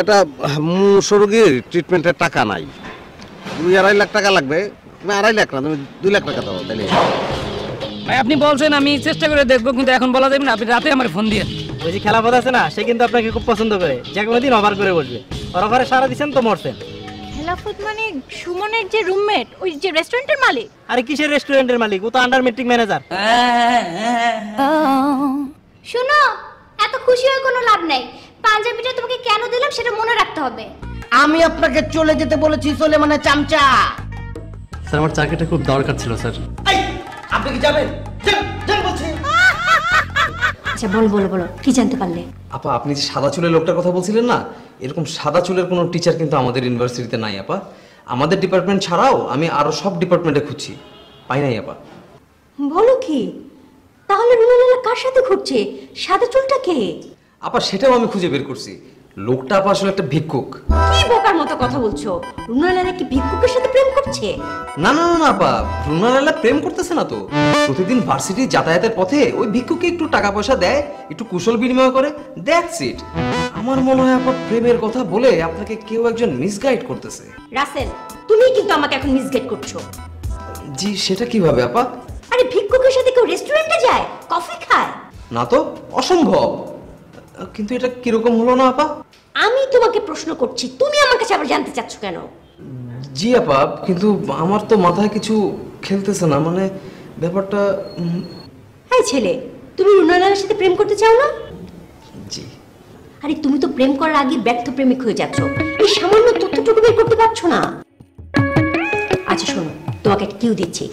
এটা মুসরগির ট্রিটমেন্টের টাকা নাই, 2-2.5 লাখ টাকা লাগবে। তুমি 2.5 লাখ না, তুমি 2 লাখ টাকা দাও তাহলে। ভাই আপনি বলছেন আমি চেষ্টা করে দেখবো, কিন্তু এখন বলা যাবে না। আপনি রাতে আমার ফোন দিয়ে ওই যে খেলাপথ আছে না, সে কিন্তু আপনাকে খুব পছন্দ করে, যে কোনো দিন অফার করে বসবে। ওর অফারে সারা দিচ্ছেন তো মরছেন। খেলাফত মানে সুমনের যে রুমমেট, ওই যে রেস্টুরেন্টের মালিক? আরে কিসের রেস্টুরেন্টের মালিক, ও তো আন্ডার মেট্রিক ম্যানেজার। শুনো, এত খুশি হয়ে কোনো লাভ নাই। পাঞ্জাবিটা তোমাকে কেন দিলাম সেটা মনে রাখতে হবে। আমি আপনাকে চলে যেতে বলেছি, চলে মানে চামচা। স্যার আমার চাকরিটা খুব দরকার ছিল স্যার। আপনি কি যাবেন? যান বলছি। আচ্ছা বলো বলো বলো, কি জানতে পারলে? আপা আপনি যে সাদা চুলের লোকটার কথা বলছিলেন না, এরকম সাদা চুলের কোনো টিচার কিন্তু আমাদের ইউনিভার্সিটিতে নাই আপা। আমাদের ডিপার্টমেন্ট ছাড়াও আমি আরো সব ডিপার্টমেন্টে খুঁজছি, পাই নাই আপা। বলো কি? তাহলে রুনালালা কার সাথে ঘুরছে? সাদা চুলটা কে? আপা সেটাও আমি খুঁজে বের করছি, লোকটা আপা আসলে একটা ভিক্ষুক। কি বোকার মতো কথা বলছো? রুনালালা কি ভিক্ষুকের সাথে প্রেম করছে? না না না আপা, রুনালালা প্রেম করতেছে না তো। প্রতিদিন ভার্সিটি যাতায়াতের পথে ওই ভিক্ষুককে একটু টাকা পয়সা দেয়, একটু কুশল বিনিময় করে, দ্যাটস ইট। আমার মনে হয় আপা প্রেমের কথা বলে আপনাকে কেউ একজন মিসগাইড করতেছে। রাসেল, তুমি কিন্তু আমাকে এখন মিসগাইড করছো। জি সেটা কিভাবে আপা? আরে ভিক্ষুকের সাথে কেউ রেস্টুরেন্টে যায়, কফি খায়? না তো, অসম্ভব। কিন্তু এটা কিরকম হলো না আপা? আমি তোমাকে প্রশ্ন করছি, তুমি আমার কাছে আবার জানতে চাচ্ছ কেন? জি আপা, কিন্তু আমার তো মাথায় কিছু খেলতেছে না, মানে ব্যাপারটা। এই ছেলে, তুমি রুনালার সাথে প্রেম করতে চাও না? জি। আরে তুমি তো প্রেম করার আগে ব্যর্থ প্রেমিক হয়ে যাচ্ছ, এই সামান্য তথ্যটুকু বের করতে পারছো না। আচ্ছা শোনো, তোমাকে একটা কিউ দিচ্ছি।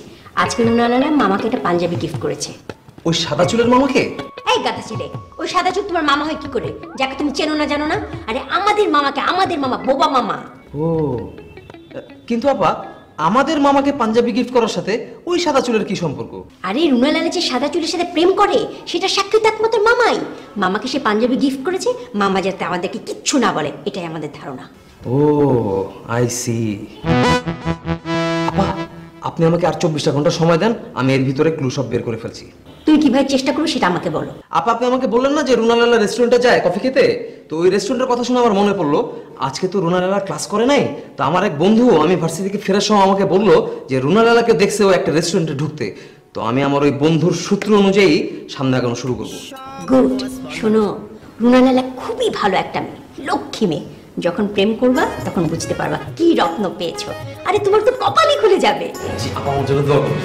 আজকে রুনালার মামাকে একটা পাঞ্জাবি গিফট করেছে। ওই সাদা চুলের মামাকে? এই গাধা ছেলে, ওই সাদা চুল তোমার মামা হয় কি করে, যাকে তুমি চেনো না জানো না? আরে আমাদের মামাকে, আমাদের মামা, বোবা মামা। ও কিন্তু আপা, আমাদের মামাকে পাঞ্জাবি গিফট করার সাথে ওই সাদা চুলের কি সম্পর্ক? আরে রুনালাল যে সাদা চুলের সাথে প্রেম করে সেটা সাক্ষী তো একমাত্র মামাই। মামাকে সে পাঞ্জাবি গিফট করেছে, মামা যাতে আমাদেরকে কিচ্ছু না বলে, এটাই আমাদের ধারণা। ও আই সি। আপা আপনি আমাকে আর 24টা ঘন্টা সময় দেন, আমি এর ভিতরে ক্লু সব বের করে ফেলছি। তুই কিভাবে চেষ্টা করবি সেটা আমাকে বলো। আপা আপনি আমাকে বললেন না যে রুনালালা রেস্টুরেন্টে যায় কফি খেতে, তো ওই রেস্টুরেন্টের কথা শুনে আমার মনে পড়লো আজকে তো রুনালালা ক্লাস করে নাই। তো আমার এক বন্ধু আমি ভার্সিটি থেকে ফেরার সময় আমাকে বললো যে রুনালালাকে দেখছে ও একটা রেস্টুরেন্টে ঢুকতে। তো আমি আমার ওই বন্ধুর সূত্র অনুযায়ী সামনে আগানো শুরু করবো। গুড। শোনো, রুনালালা খুবই ভালো একটা মেয়ে, লক্ষ্মী মেয়ে। যখন প্রেম করবা তখন বুঝতে পারবা কি রত্ন পেয়েছো। আরে তোমার তো কপালই খুলে যাবে। জি আপা, আমার জন্য দোয়া করুন।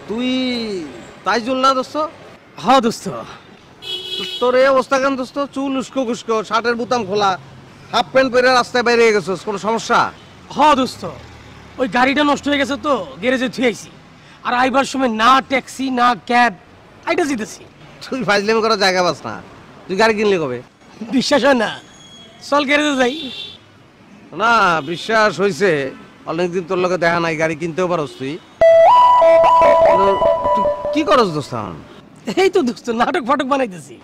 তুই তাইজুল না দোস্ত? হ্যাঁ দোস্ত। তোর এই অবস্থা কেন দোস্ত? চুল উস্কো কুস্কো, শার্টের বোতাম খোলা, হাফ প্যান্ট পরে রাস্তায় বাইরে গেছিস, কোনো সমস্যা? হ্যাঁ দোস্ত, ওই গাড়িটা নষ্ট হয়ে গেছে তো গ্যারেজে থুয়েছি, আর আইবার সময় না ট্যাক্সি না ক্যাব, আইটা জিতেছি। তুই ফাইজলামি করার জায়গা পাস না। তুই গাড়ি কিনলি কবে? বিশ্বাস হয় না? চল গ্যারেজে যাই। না বিশ্বাস হয়েছে, অনেকদিন তোর লোকে দেখা নাই, গাড়ি কিনতেও পারস তুই। তুই কি করস দোস্ত? এই তো দোস্ত নাটক ফাটক বানাইতেছি।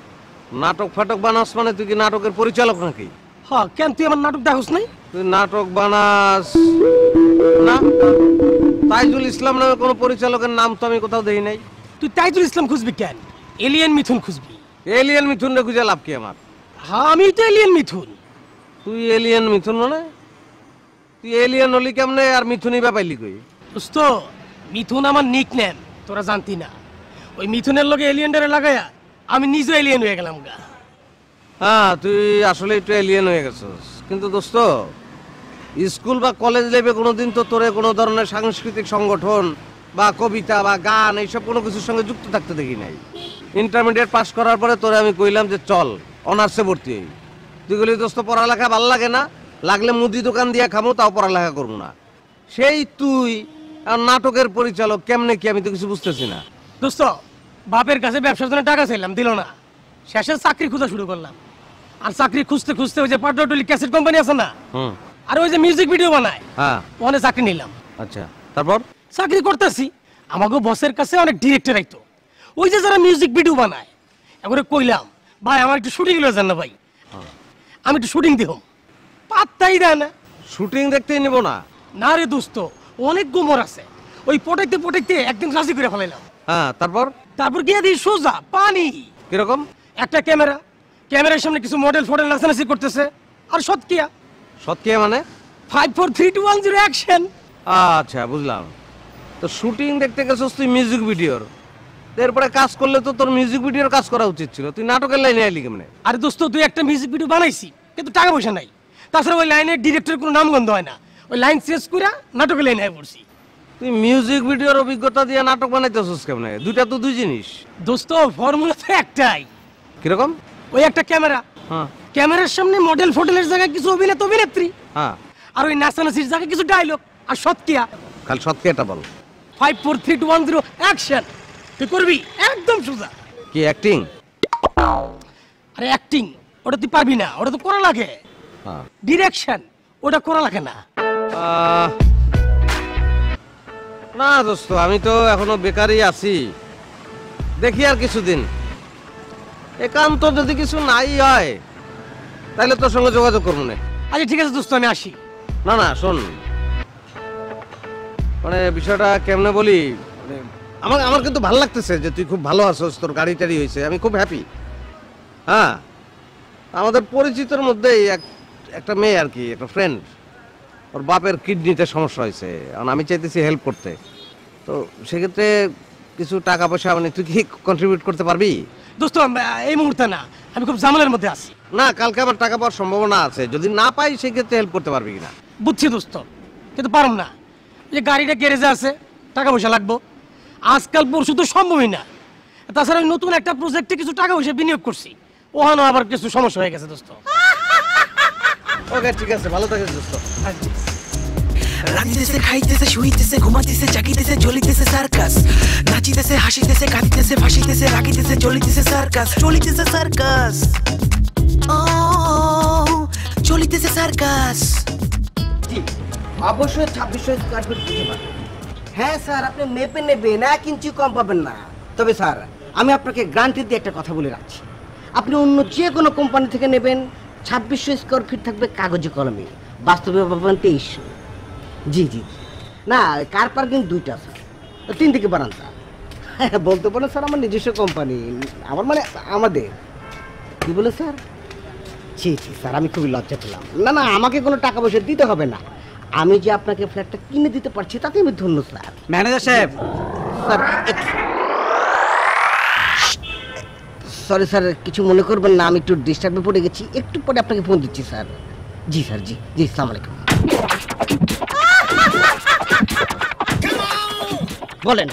নাটক ফাটক বানাস মানে তুই কি নাটকের পরিচালক নাকি? হ্যাঁ, কেন তুই আমার নাটক দেখোস নাই? তুই নাটক বানাস না? তাইজুল ইসলাম নামে কোনো পরিচালকের নাম তো আমি কোথাও দেখি নাই। তুই তাইজুল ইসলাম খুঁজবি কেন? এলিয়েন মিথুন খুঁজবি। এলিয়েন মিথুন রে খুঁজে লাভ কি আমার? হ্যাঁ, আমি তো এলিয়েন মিথুন। তুই এলিয়েন মিথুন মানে? তুই এলিয়েন হলি কেমনে আর মিথুনই বা পাইলি কই? দোস্ত, মিথুন আমার নিক নেম, তোরা জানতি না। ওই মিথুনের লগে এলিয়েনটারে লাগাইয়া আমি নিজে এলিয়েন হয়ে গেলাম গা। হ্যাঁ, তুই আসলে একটু এলিয়েন হয়ে গেছিস। কিন্তু দোস্ত, স্কুল বা কলেজ লাইফে কোনোদিন তো তোরে কোনো ধরনের সাংস্কৃতিক সংগঠন বা কবিতা বা গান এইসব কোনো কিছুর সঙ্গে যুক্ত থাকতে দেখি নাই। ইন্টারমিডিয়েট পাস করার পরে তোরে আমি কইলাম যে চল অনার্সে ভর্তি হই। তুই বলি দোস্ত পড়ালেখা ভাল লাগে না, লাগলে মুদি দোকান দিয়ে খামো, তাও পড়ালেখা করবো না। সেই তুই আর নাটকের পরিচালক কেমনে কি আমি তো কিছু বুঝতেছি না। দোস্ত, বাপের কাছে ব্যবসার জন্য টাকা চাইলাম, দিল না। শেষে চাকরি খোঁজা শুরু করলাম। আর চাকরি খুঁজতে খুঁজতে ওই যে পাটলি ক্যাসেট কোম্পানি আছে না, আর ওই যে মিউজিক ভিডিও বানায়, হ্যাঁ, ওখানে চাকরি নিলাম। আচ্ছা, তারপর? চাকরি করতেছি, আমাকে বসের কাছে অনেক ডিরেক্টর আইতো, ওই যে যারা মিউজিক ভিডিও বানায়। এবারে কইলাম, ভাই আমার একটু শুটিং লয়ে যান না ভাই, আমি একটু শুটিং দিব। পাত্তাই দেয় না। শুটিং দেখতেই নিব না? না রে দোস্ত, অনেক গোমর আছে। ওই পটাইতে পটাইতে একদিন রাজি করে ফেলাইলাম। হ্যাঁ, তারপর গিয়ে দিই সোজা পানি। কিরকম? একটা ক্যামেরার সামনে কিছু মডেল ফডেল নাচানাচি করতেছে, আর সৎকিয়া। সত্যি মানে? 5 4 3 2 1 0 অ্যাকশন। আচ্ছা, বুঝলাম। তো শুটিং দেখতে গেছিস তুই মিউজিক ভিডিওর, এরপরে কাজ করলে তো তোর মিউজিক ভিডিওর কাজ করা উচিত ছিল। তুই নাটকের লাইনে আইলি কেমনে? আরে দোস্ত, তুই একটা মিউজিক ভিডিও বানাইছি, কিন্তু টাকা পয়সা নাই। তাছাড়া ওই লাইনের ডিরেক্টরের কোনো নামগন্ধ হয় না। ওই লাইন চেঞ্জ করে নাটকের লাইনে আই পড়ছি। তুই মিউজিক ভিডিওর অভিজ্ঞতা দিয়ে নাটক বানাইতেছিস কেমনে? দুইটা তো দুই জিনিস। দোস্ত, ফর্মুলা তো একটাই। কিরকম? ওই একটা ক্যামেরা, হ্যাঁ ক্যামেরার সামনে মডেল ফডেলের জায়গায় কিছু অভিনেতা অভিনেত্রী, হ্যাঁ, আর ওই নাচানাচির জায়গায় কিছু ডায়লগ আর সৎকিয়া। খালি সত্যি এটা বল। 5 4 3 2 1 0 অ্যাকশন। তুই করবি একদম সোজা। কি অ্যাক্টিং? আরে অ্যাক্টিং ওটা তুই পারবি না, ওটা তো করা লাগে। হ্যাঁ, ডিরেকশন ওটা করা লাগে না। না দোস্ত, আমি তো এখনো বেকারই আছি। দেখি আর কিছুদিন, একান্ত যদি কিছু নাই হয় তাহলে তোর সঙ্গে যোগাযোগ করবো না। আচ্ছা ঠিক আছে দোস্ত, আমি আসি। না না, শোন, মানে বিষয়টা কেমনে বলি, মানে আমার কিন্তু ভালো লাগতেছে যে তুই খুব ভালো আছিস, তোর গাড়ি টাড়ি হয়েছে, আমি খুব হ্যাপি। হ্যাঁ, আমাদের পরিচিতর মধ্যেই একটা মেয়ে আর কি, একটা ফ্রেন্ড, ওর বাপের কিডনিতে সমস্যা হয়েছে, কারণ আমি চাইতেছি হেল্প করতে। তো সেক্ষেত্রে কিছু টাকা পয়সা মানে তুই কি কন্ট্রিবিউট করতে পারবি? দোস্ত, এই মুহূর্তে না, আমি খুব ঝামেলার মধ্যে আছি। না, কালকে আমার টাকা পাওয়ার সম্ভাবনা আছে, যদি না পাই সেক্ষেত্রে হেল্প করতে পারবি কিনা? বুঝছি দোস্ত, কিন্তু পারম না। যে গাড়িটা গ্যারেজে আছে, টাকা পয়সা লাগবো, আজকাল পরশু তো সম্ভবই না। তাছাড়া ওই নতুন একটা প্রজেক্টে কিছু টাকা পয়সা বিনিয়োগ করছি, ওখানে আবার কিছু সমস্যা হয়ে গেছে দোস্ত। ওকে, ঠিক আছে, ভালো থাকিস দোস্ত। রাঁধিতেছে, খাইতেছে, শুইতেছে, ঘুমাইতেছে, জাগিতেছে, জ্বলিতেছে সার্কাস, নাচিতেছে, হাসিতেছে, কাঁদিতেছে, ফাঁসিতেছে, রাগিতেছে, জ্বলিতেছে সার্কাস, চলিতেছে সার্কাস, ও চলিতেছে সার্কাস। জি, অবশ্যই 2600 স্কয়ার ফিট দিতে পারবেন। হ্যাঁ স্যার, আপনি মেপে নেবেন, 1 ইঞ্চি কম পাবেন না। তবে স্যার, আমি আপনাকে গ্যারান্টি দিয়ে একটা কথা বলে রাখছি, আপনি অন্য যে কোনো কোম্পানি থেকে নেবেন, 2600 স্কয়ার ফিট থাকবে কাগজে কলমে, বাস্তবে পাবেন 2300। জি জি, না কার পার্কিং 2টা স্যার, 3 দিকে বানান স্যার। হ্যাঁ, বলতে পারেন স্যার আমার নিজস্ব কোম্পানি, আমার মানে আমাদের। কি বলে স্যার? জি জি স্যার, আমি খুবই লজ্জা পেলাম। না না, আমাকে কোনো টাকা পয়সা দিতে হবে না, আমি যে আপনাকে ফ্ল্যাটটা কিনে দিতে পারছি তাতে আমি ধন্য স্যার। ম্যানেজার সাহেব, স্যার সরি স্যার, কিছু মনে করবেন না, আমি একটু ডিস্টার্বে পড়ে গেছি, একটু পরে আপনাকে ফোন দিচ্ছি স্যার। জি স্যার, জি জি, আসসালামু আলাইকুম। বলেন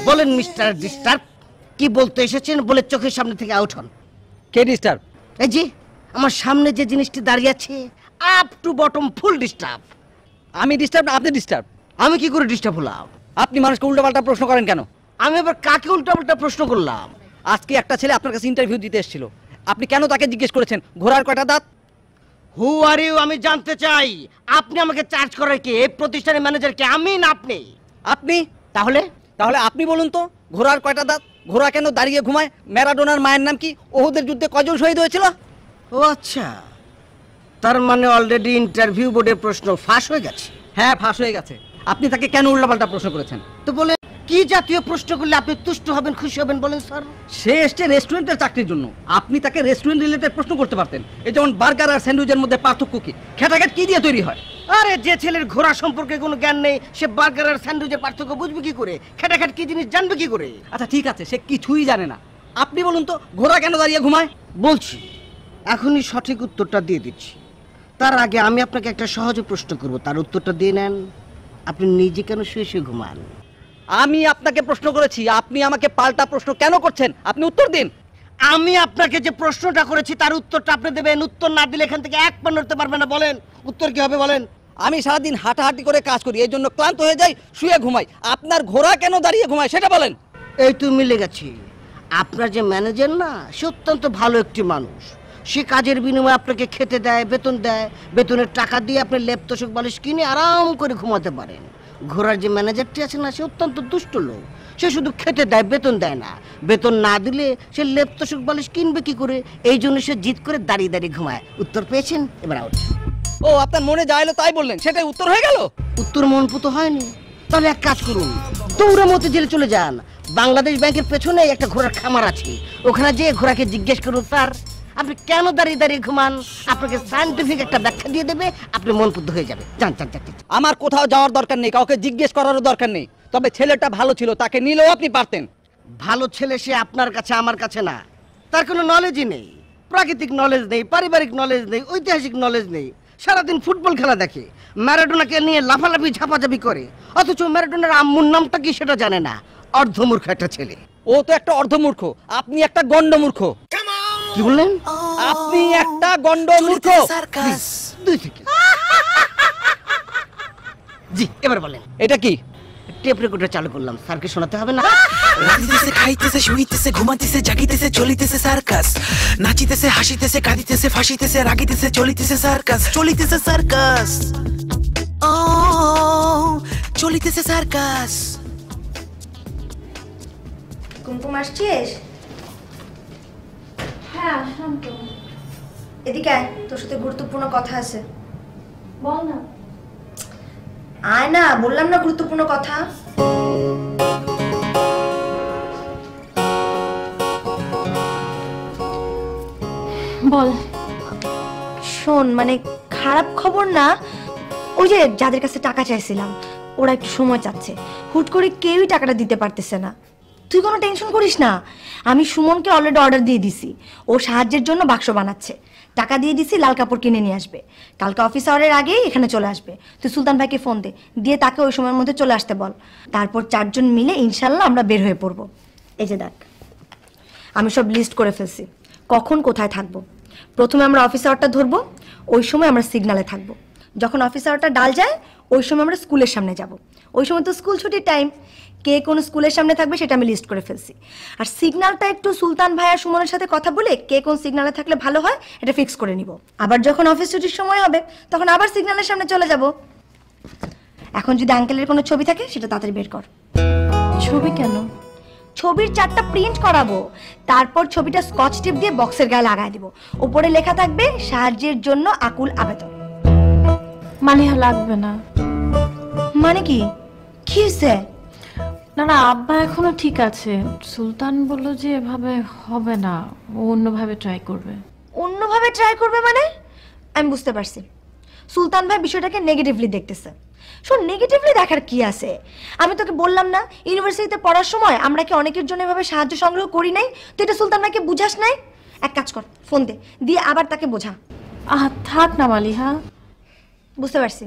বলেন মিস্টার ডিস্টার্ব, কি বলতে এসেছেন বলে চোখের সামনে থেকে আউট হন। কে ডিস্টার্ব? এই যে আমার সামনে যে জিনিসটি দাঁড়িয়ে আছে, up to bottom full disturb. আমি ডিস্টার্ব না আপনি ডিস্টার্ব? আমি কি করে ডিস্টার্ব হলাম? আপনি মানুষকে উল্টাপাল্টা প্রশ্ন করেন কেন? আমি আবার কাকে উল্টাপাল্টা প্রশ্ন করলাম? আজকে একটা ছেলে আপনার কাছে ইন্টারভিউ দিতে এসেছিল, আপনি কেন তাকে জিজ্ঞেস করেছেন ঘোড়ার কয়টা দাঁত? হু আর ইউ, আমি জানতে চাই আপনি আমাকে চার্জ করার কে? এই প্রতিষ্ঠানের ম্যানেজার কে, আমি না আপনি? আপনি? তাহলে তাহলে আপনি বলুন তো ঘোড়ার কয়টা দাঁত? ঘোড়া কেন দাঁড়িয়ে ঘুমায়, ম্যারাডোনার মায়ের নাম কি, ওহুদের যুদ্ধে কজন শহীদ হয়েছিল? ও আচ্ছা, তার মানে অলরেডি ইন্টারভিউ বোর্ডের প্রশ্ন ফাঁস হয়ে গেছে। হ্যাঁ, ফাঁস হয়ে গেছে। আপনি তাকে কেন উল্টাপাল্টা প্রশ্ন করেছেন? তো বলে কি জাতীয় প্রশ্ন করলে আপনি তুষ্ট হবেন, খুশি হবেন বলেন স্যার? সে এসছে রেস্টুরেন্টের চাকরির জন্য, আপনি তাকে রেস্টুরেন্ট রিলেটেড প্রশ্ন করতে পারতেন। এই যেমন বার্গার আর স্যান্ডউইচের মধ্যে পার্থক্য কি, খেটাঘাট কি দিয়ে তৈরি হয়? আরে যে ছেলের ঘোড়া সম্পর্কে কোনো জ্ঞান নেই সে বার্গার আর স্যান্ডউইচের পার্থক্য বুঝবে কি করে, খেটাখাট কি জিনিস জানবে কি করে? আচ্ছা ঠিক আছে, সে কিছুই জানে না। আপনি বলুন তো, ঘোড়া কেন দাঁড়িয়ে ঘুমায়? বলছি, এখনই সঠিক উত্তরটা দিয়ে দিচ্ছি। তার আগে আমি আপনাকে একটা সহজ প্রশ্ন করব, তার উত্তরটা দিয়ে নেন। আপনি নিজে কেন শুয়ে শুয়ে ঘুমান? আমি আপনাকে প্রশ্ন করেছি, আপনি আমাকে পাল্টা প্রশ্ন কেন করছেন? আপনি উত্তর দিন। আমি আপনাকে যে প্রশ্নটা করেছি তার উত্তরটা আপনি দেবেন। উত্তর না দিলে এখান থেকে এক পা নড়তে পারবেন না। বলেন উত্তর কি হবে বলেন। আমি সারাদিন হাঁটাহাঁটি করে কাজ করি, এই জন্য ক্লান্ত হয়ে যাই, শুয়ে ঘুমাই। আপনার ঘোড়া কেন দাঁড়িয়ে ঘুমায় সেটা বলেন। এই তো মিলে গেছি। আপনার যে ম্যানেজার না, সে অত্যন্ত ভালো একটি মানুষ। সে কাজের বিনিময়ে আপনাকে খেতে দেয়, বেতন দেয়। বেতনের টাকা দিয়ে আপনি লেপ তোষক বালিশ কিনে আরাম করে ঘুমাতে পারেন। ঘোড়ার যে ম্যানেজারটি আছে না, সে অত্যন্ত দুষ্ট লোক। সে শুধু খেতে দেয়, বেতন দেয় না। বেতন না দিলে সে লেপ তোষক বালিশ কিনবে কি করে? এই জন্য সে জিদ করে দাঁড়িয়ে দাঁড়িয়ে ঘুমায়। উত্তর পেয়েছেন? এবার আউট। ও, আপনার মনে যাইলো তাই বললেন, সেটাই উত্তর হয়ে গেল? উত্তর মনপুত হয়নি। তাহলে এক কাজ করুন, দৌড়ে মতে জেলে চলে যান। বাংলাদেশ ব্যাংকের পেছনে একটা ঘোড়ার খামার আছে, ওখানে যেয়ে ঘোড়াকে জিজ্ঞেস করুন, স্যার আপনি কেন দাঁড়িয়ে দাঁড়িয়ে ঘুমান? আপনাকে সায়েন্টিফিক একটা ব্যাখ্যা দিয়ে দেবে, আপনি মনপুত হয়ে যাবে। যান যান যান। আমার কোথাও যাওয়ার দরকার নেই, কাউকে জিজ্ঞেস করারও দরকার নেই। তবে ছেলেটা ভালো ছিল, তাকে নিলেও আপনি পারতেন। ভালো ছেলে সে আপনার কাছে, আমার কাছে না। তার কোনো নলেজই নেই, প্রাকৃতিক নলেজ নেই, পারিবারিক নলেজ নেই, ঐতিহাসিক নলেজ নেই। সারাদিন ফুটবল খেলা দেখে, ম্যারাডোনাকে নিয়ে লাফালাফি ঝাপাঝাপি করে, অথচ ম্যারাডোনার আম্মুর নামটা কি সেটা জানে না। অর্ধমূর্খ একটা ছেলে। ও তো একটা অর্ধমূর্খ, আপনি একটা গন্ডমূর্খ। কি বললেন? আপনি একটা গন্ডমূর্খ। সার্কাস দুই থেকে জি, এবার বলেন। এটা কি? টেপ রেকর্ডার চালু করলাম, স্যারকে শোনাতে হবে না? রাঁধিতেছে খাইতেছে শুইতেছে ঘুমাইতেছে জাগিতেছে চলিতেছে সার্কাস নাচিতেছে হাসিতেছে কাঁদিতেছে ফাঁসিতেছে রাগিতেছে চলিতেছে সার্কাস চলিতেছে সার্কাস ও চলিতেছে সার্কাস। কুমকুম আসছিস? হ্যাঁ আসলাম তো। এদিকে আয়, তোর সাথে গুরুত্বপূর্ণ কথা আছে। বল না। আয় না, বললাম না গুরুত্বপূর্ণ কথা। বল। শোন, মানে খারাপ খবর না, ওই যে যাদের কাছে টাকা চাইছিলাম ওরা একটু সময় চাচ্ছে। হুট করে কেউই টাকাটা দিতে পারতেছে না। তুই কোনো টেনশন করিস না, আমি সুমনকে অলরেডি অর্ডার দিয়ে দিছি। ও সাহায্যের জন্য বাক্স বানাচ্ছে। টাকা দিয়ে দিছি, লাল কাপড় কিনে নিয়ে আসবে। কালকে অফিস আওয়ারের আগেই এখানে চলে আসবে। তুই সুলতান ভাইকে ফোন দে, দিয়ে তাকে ওই সময়ের মধ্যে চলে আসতে বল। তারপর 4 জন মিলে ইনশাল্লাহ আমরা বের হয়ে পড়বো। এই যে দেখ, আমি সব লিস্ট করে ফেলছি, কখন কোথায় থাকবো। প্রথমে আমরা অফিস আওয়ারটা ধরবো, ওই সময় আমরা সিগনালে থাকবো। যখন অফিস আওয়ারটা ডাল যায় ওই সময় আমরা স্কুলের সামনে যাব। ওই সময় তো স্কুল ছুটির টাইম, কে কোন স্কুলের সামনে থাকবে সেটা আমি লিস্ট করে ফেলছি। আর সিগন্যালটা একটু সুলতান ভাই আর সুমনের সাথে কথা বলে কে কোন সিগন্যালে থাকলে ভালো হয় এটা ফিক্স করে নিব। আবার যখন অফিস ছুটির সময় হবে তখন আবার সিগন্যালের সামনে চলে যাব। এখন যদি আঙ্কেলের কোনো ছবি থাকে সেটা তাড়াতাড়ি বের কর। ছবি কেন? ছবির 4টা প্রিন্ট করাবো, তারপর ছবিটা স্কচ টেপ দিয়ে বক্সের গায়ে লাগায় দিব। উপরে লেখা থাকবে সাহায্যের জন্য আকুল আবেদন। মালিহা লাগবে না। মানে কি? কি হয়েছে? না না, আব্বা এখনো ঠিক আছে। সুলতান বলল যে এভাবে হবে না, ও অন্যভাবে ট্রাই করবে। অন্যভাবে ট্রাই করবে মানে? আমি বুঝতে পারছি, সুলতান ভাই বিষয়টাকে নেগেটিভলি দেখতেছে। শোন, নেগেটিভলি দেখার কি আছে? আমি তোকে বললাম না, ইউনিভার্সিটিতে পড়ার সময় আমরা কি অনেকের জন্য এভাবে সাহায্য সংগ্রহ করি নাই? তুই এটা সুলতান ভাইকে বুঝাস নাই? এক কাজ কর, ফোন দে, দিয়ে আবার তাকে বোঝা। থাক না মালিহা। বুঝতে পারছি,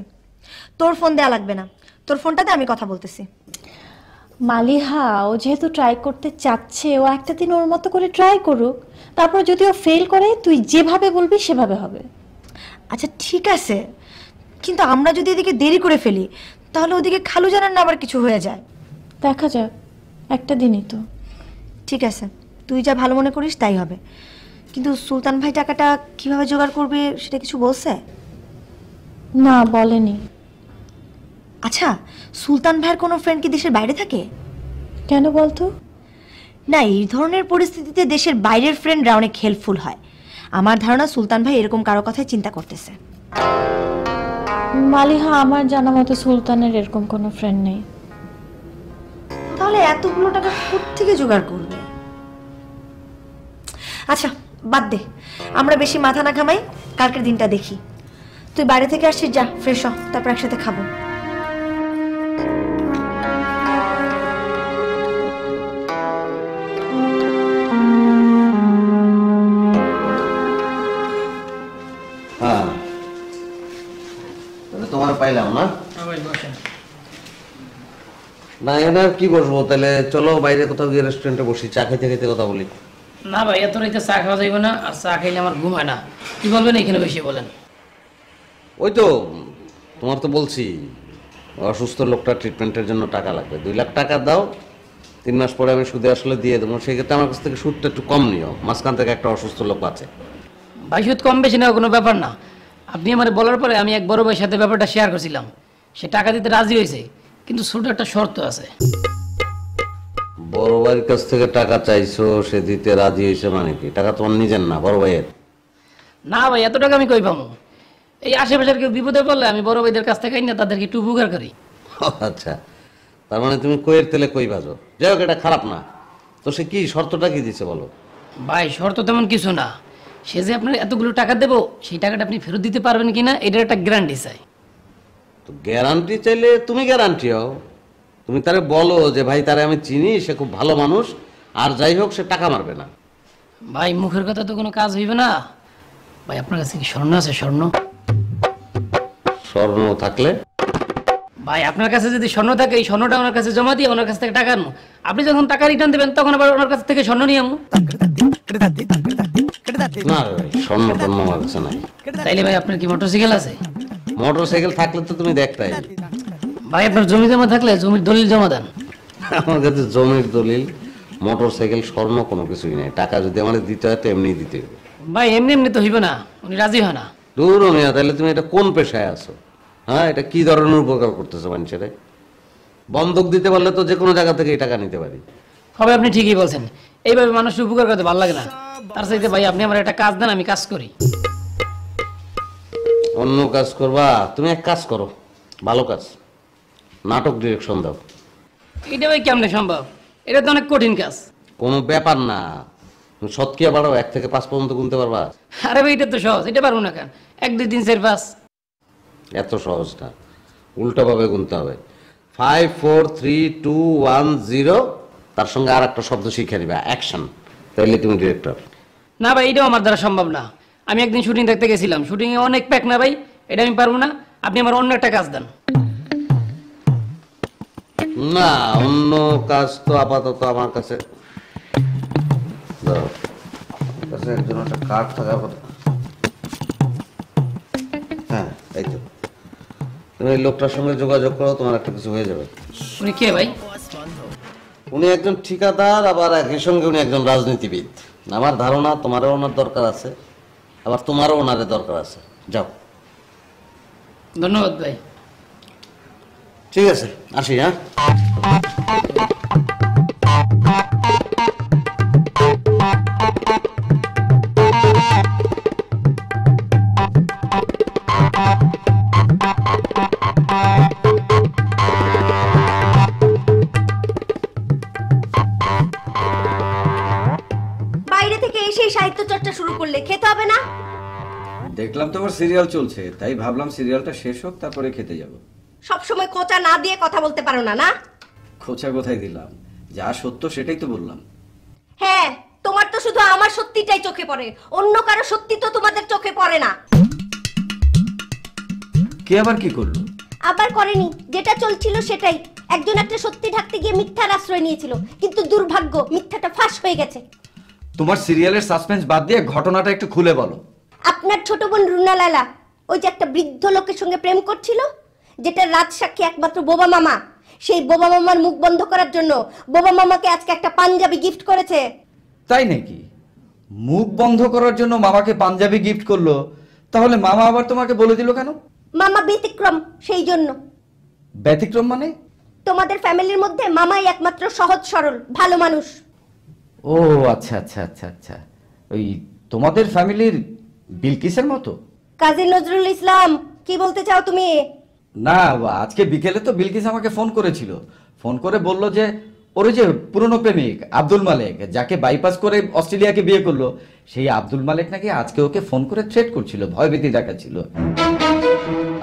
তোর ফোন দেওয়া লাগবে না, তোর ফোনটাতে আমি কথা বলতেছি। মালিহা, ও যেহেতু ট্রাই করতে চাচ্ছে, ও একটা দিন ওর মতো করে ট্রাই করুক। তারপর যদি ও ফেল করে তুই যেভাবে বলবি সেভাবে হবে। আচ্ছা ঠিক আছে, কিন্তু আমরা যদি এদিকে দেরি করে ফেলি তাহলে ওদিকে খালু জানার না আবার কিছু হয়ে যায়। দেখা যাক, একটা দিনই তো। ঠিক আছে, তুই যা ভালো মনে করিস তাই হবে। কিন্তু সুলতান ভাই টাকাটা কিভাবে জোগাড় করবে সেটা কিছু বলছে? না, বলেনি। আচ্ছা, সুলতান ভাইয়ের কোনো ফ্রেন্ড কি দেশের বাইরে থাকে? কেন বলতো? না, এই ধরনের পরিস্থিতিতে দেশের বাইরের ফ্রেন্ডরা অনেক হেল্পফুল হয়। আমার ধারণা সুলতান ভাই এরকম কারো কথাই চিন্তা করতেছে। মালিহা, আমার জানা মতো সুলতানের এরকম কোনো ফ্রেন্ড নেই। তাহলে এতগুলো টাকা কোত্থেকে জোগাড় করবে? আচ্ছা বাদ দে, আমরা বেশি মাথা না ঘামাই, কালকের দিনটা দেখি। তুই বাইরে থেকে আসছিস, যা ফ্রেশ হ, তারপর একসাথে খাবো। হ্যাঁ তাহলে তোমার পাইলাম না। না এখানে আর কি বসবো, তাহলে চলো বাইরে কোথাও গিয়ে রেস্টুরেন্টে বসি, চা খেতে খেতে কথা বলি। না ভাই, এত রাইতে চা খাওয়া যাইবে না, আর চা খাইলে আমার ঘুম হয় না। কি বলবেন এখানে বেশি বলেন? ওই তো তোমার তো বলছি অসুস্থ লোকটা ট্রিটমেন্টের জন্য টাকা লাগবে, 2 লাখ টাকা দাও, 3 মাস পরে আমি সুদে আসলে দিয়ে দেবো। সেক্ষেত্রে আমার কাছ থেকে সুদটা একটু কম নিও, মাঝখান থেকে একটা অসুস্থ লোক আছে। ভাই সুদ কম বেশি নেওয়া কোনো ব্যাপার না। আপনি আমার বলার পরে আমি এক বড় ভাইয়ের সাথে ব্যাপারটা শেয়ার করছিলাম, সে টাকা দিতে রাজি হয়েছে, কিন্তু ছোট একটা শর্ত আছে। বড় ভাইয়ের কাছ থেকে টাকা চাইছো, সে দিতে রাজি হয়েছে মানে কি? টাকা তোমার নিজের না, বড় ভাইয়ের? না ভাই, এত টাকা আমি কই পাবো? এই আশেপাশের কেউ বিপদে পড়লে আমি বড় ভাইদের কাছ থেকে না তাদেরকে একটু উপকার করি। আচ্ছা, তার মানে তুমি কইয়ের তেলে কই ভাজো। যাই হোক, এটা খারাপ না। তো সে কি শর্তটা কি দিচ্ছে বলো? ভাই শর্ত তেমন কিছু না, সে যে আপনার এতগুলো টাকা দেবো সেই টাকাটা আপনি ফেরত দিতে পারবেন কিনা এটার একটা গ্যারান্টি চাই। তো গ্যারান্টি চাইলে তুমি গ্যারান্টি হও, তুমি তারে বলো যে ভাই তারে আমি চিনি, সে খুব ভালো মানুষ, আর যাই হোক সে টাকা মারবে না। ভাই মুখের কথা তো কোনো কাজ হইবে না। ভাই আপনার কাছে কি স্বর্ণ আছে? স্বর্ণ? স্বর্ণ থাকলে? ভাই আপনার কাছে যদি স্বর্ণ থাকে, এই স্বর্ণটা ওনার কাছে জমা দিয়ে ওনার কাছ থেকে টাকা আনবো। আপনি যখন টাকা রিটার্ন দেবেন তখন আবার ওনার কাছ থেকে স্বর্ণ নিয়ে আনবো। না রে ভাই, স্বর্ণ টর্ণ আমার কাছে নাই। তাইলে ভাই আপনার কি মোটরসাইকেল আছে? মোটরসাইকেল থাকলে তো তুমি দেখতাই। ভাই আপনার জমি জমা থাকলে জমির দলিল জমা দেন। আমার কাছে জমির দলিল, মোটরসাইকেল, স্বর্ণ কোনো কিছুই নেই। টাকা যদি আমার দিতে হয় তো এমনি দিতে হবে। ভাই এমনি এমনি তো হইবে না, উনি রাজি হয় না। দূর মিয়া, তাহলে তুমি এটা কোন পেশায় আছো? হ্যাঁ, এটা কি ধরনের উপকার করতেছো মানুষের? বন্ধক দিতে পারলে তো যে কোনো জায়গা থেকে এই টাকা নিতে পারি। হবে, আপনি ঠিকই বলছেন। এইভাবে মানুষের উপকার করতে ভালো লাগে না। তার চাইতে ভাই আপনি আমার একটা কাজ দেন, আমি কাজ করি। অন্য কাজ করবা? তুমি এক কাজ করো, ভালো কাজ, নাটক ডিরেকশন দাও। এটা ভাই কেমনে সম্ভব? এটা তো অনেক কঠিন কাজ। কোনো ব্যাপার না, তুমি সৎকিয়া বাড়াও, 1 থেকে 5 পর্যন্ত গুনতে পারবা? আরে ভাই এটা তো সহজ, এটা পারবো না কেন? 1 2 3 4 5। এত সহজ না, উল্টাভাবে গুনতে হবে। 5 4 3 2 1 0, তার সঙ্গে আর একটা শব্দ শিখে নিবা, অ্যাকশন, তাহলে তুমি ডিরেক্টর। না ভাই, এটাও আমার দ্বারা সম্ভব না। আমি একদিন শুটিং দেখতে গেছিলাম, শুটিং এ অনেক প্যাক না ভাই, এটা আমি পারবো না। আপনি আমার অন্য একটা কাজ দেন। না, অন্য কাজ তো আপাতত আমার কাছে দাও, কাছে একজন একটা কার্ড থাকার কথা। হ্যাঁ, এই তো, তুমি এই লোকটার সঙ্গে যোগাযোগ করো, তোমার একটা কিছু হয়ে যাবে। উনি কে ভাই? উনি একজন ঠিকাদার, আবার একই সঙ্গে উনি একজন রাজনীতিবিদ। আমার ধারণা তোমারও ওনার দরকার আছে, আবার তোমারও ওনারে দরকার আছে। যাও। ধন্যবাদ ভাই। ঠিক আছে, আসি। হ্যাঁ, বাইরে থেকে এসেই সাহিত্য চর্চা শুরু করলে, খেতে হবে না? দেখলাম তোমার সিরিয়াল চলছে, তাই ভাবলাম সিরিয়ালটা শেষ হোক তারপরে খেতে যাব। সব সময় খোঁচা না দিয়ে কথা বলতে পারো না, না? খোঁচা কোথায় দিলাম? যা সত্য সেটাই তো বললাম। হ্যাঁ, তোমার তো শুধু আমার সত্যিটাই চোখে পড়ে, অন্য কারো সত্যি তো তোমাদের চোখে পড়ে না। কে আবার কি করলো? আবার করেনি, যেটা চলছিল সেটাই। একজন একটা সত্যি ঢাকতে গিয়ে মিথ্যার আশ্রয় নিয়েছিল, কিন্তু দুর্ভাগ্য মিথ্যাটা ফাঁস হয়ে গেছে। তোমার সিরিয়ালের সাসপেন্স বাদ দিয়ে ঘটনাটা একটু খুলে বলো। আপনার ছোট বোন রুনা লালা ওই যে একটা বৃদ্ধ লোকের সঙ্গে প্রেম করছিল, যেটা রাজসাক্ষী একমাত্র বোবা মামা, সেই বোবা মামার মুখ বন্ধ করার জন্য বোবা মামাকে আজকে একটা পাঞ্জাবি গিফট করেছে। তাই নাকি? মুখ বন্ধ করার জন্য মামাকে পাঞ্জাবি গিফট করলো, তাহলে মামা আবার তোমাকে বলে দিল কেন? মামা ব্যতিক্রম, সেই জন্য। ব্যতিক্রম মানে? তোমাদের ফ্যামিলির মধ্যে মামাই একমাত্র সহজ সরল ভালো মানুষ। ও আচ্ছা আচ্ছা আচ্ছা আচ্ছা, ওই তোমাদের ফ্যামিলির বিলকিসের মতো? কাজী নজরুল ইসলাম, কি বলতে চাও তুমি? না, আজকে বিকেলে তো বিলকিস আমাকে ফোন করেছিল, ফোন করে বলল যে ওর যে পুরনো প্রেমিক আব্দুল মালেক, যাকে বাইপাস করে অস্ট্রেলিয়াকে বিয়ে করলো, সেই আব্দুল মালেক নাকি আজকে ওকে ফোন করে থ্রেট করছিল, ভয়ভীতি দেখাচ্ছিল।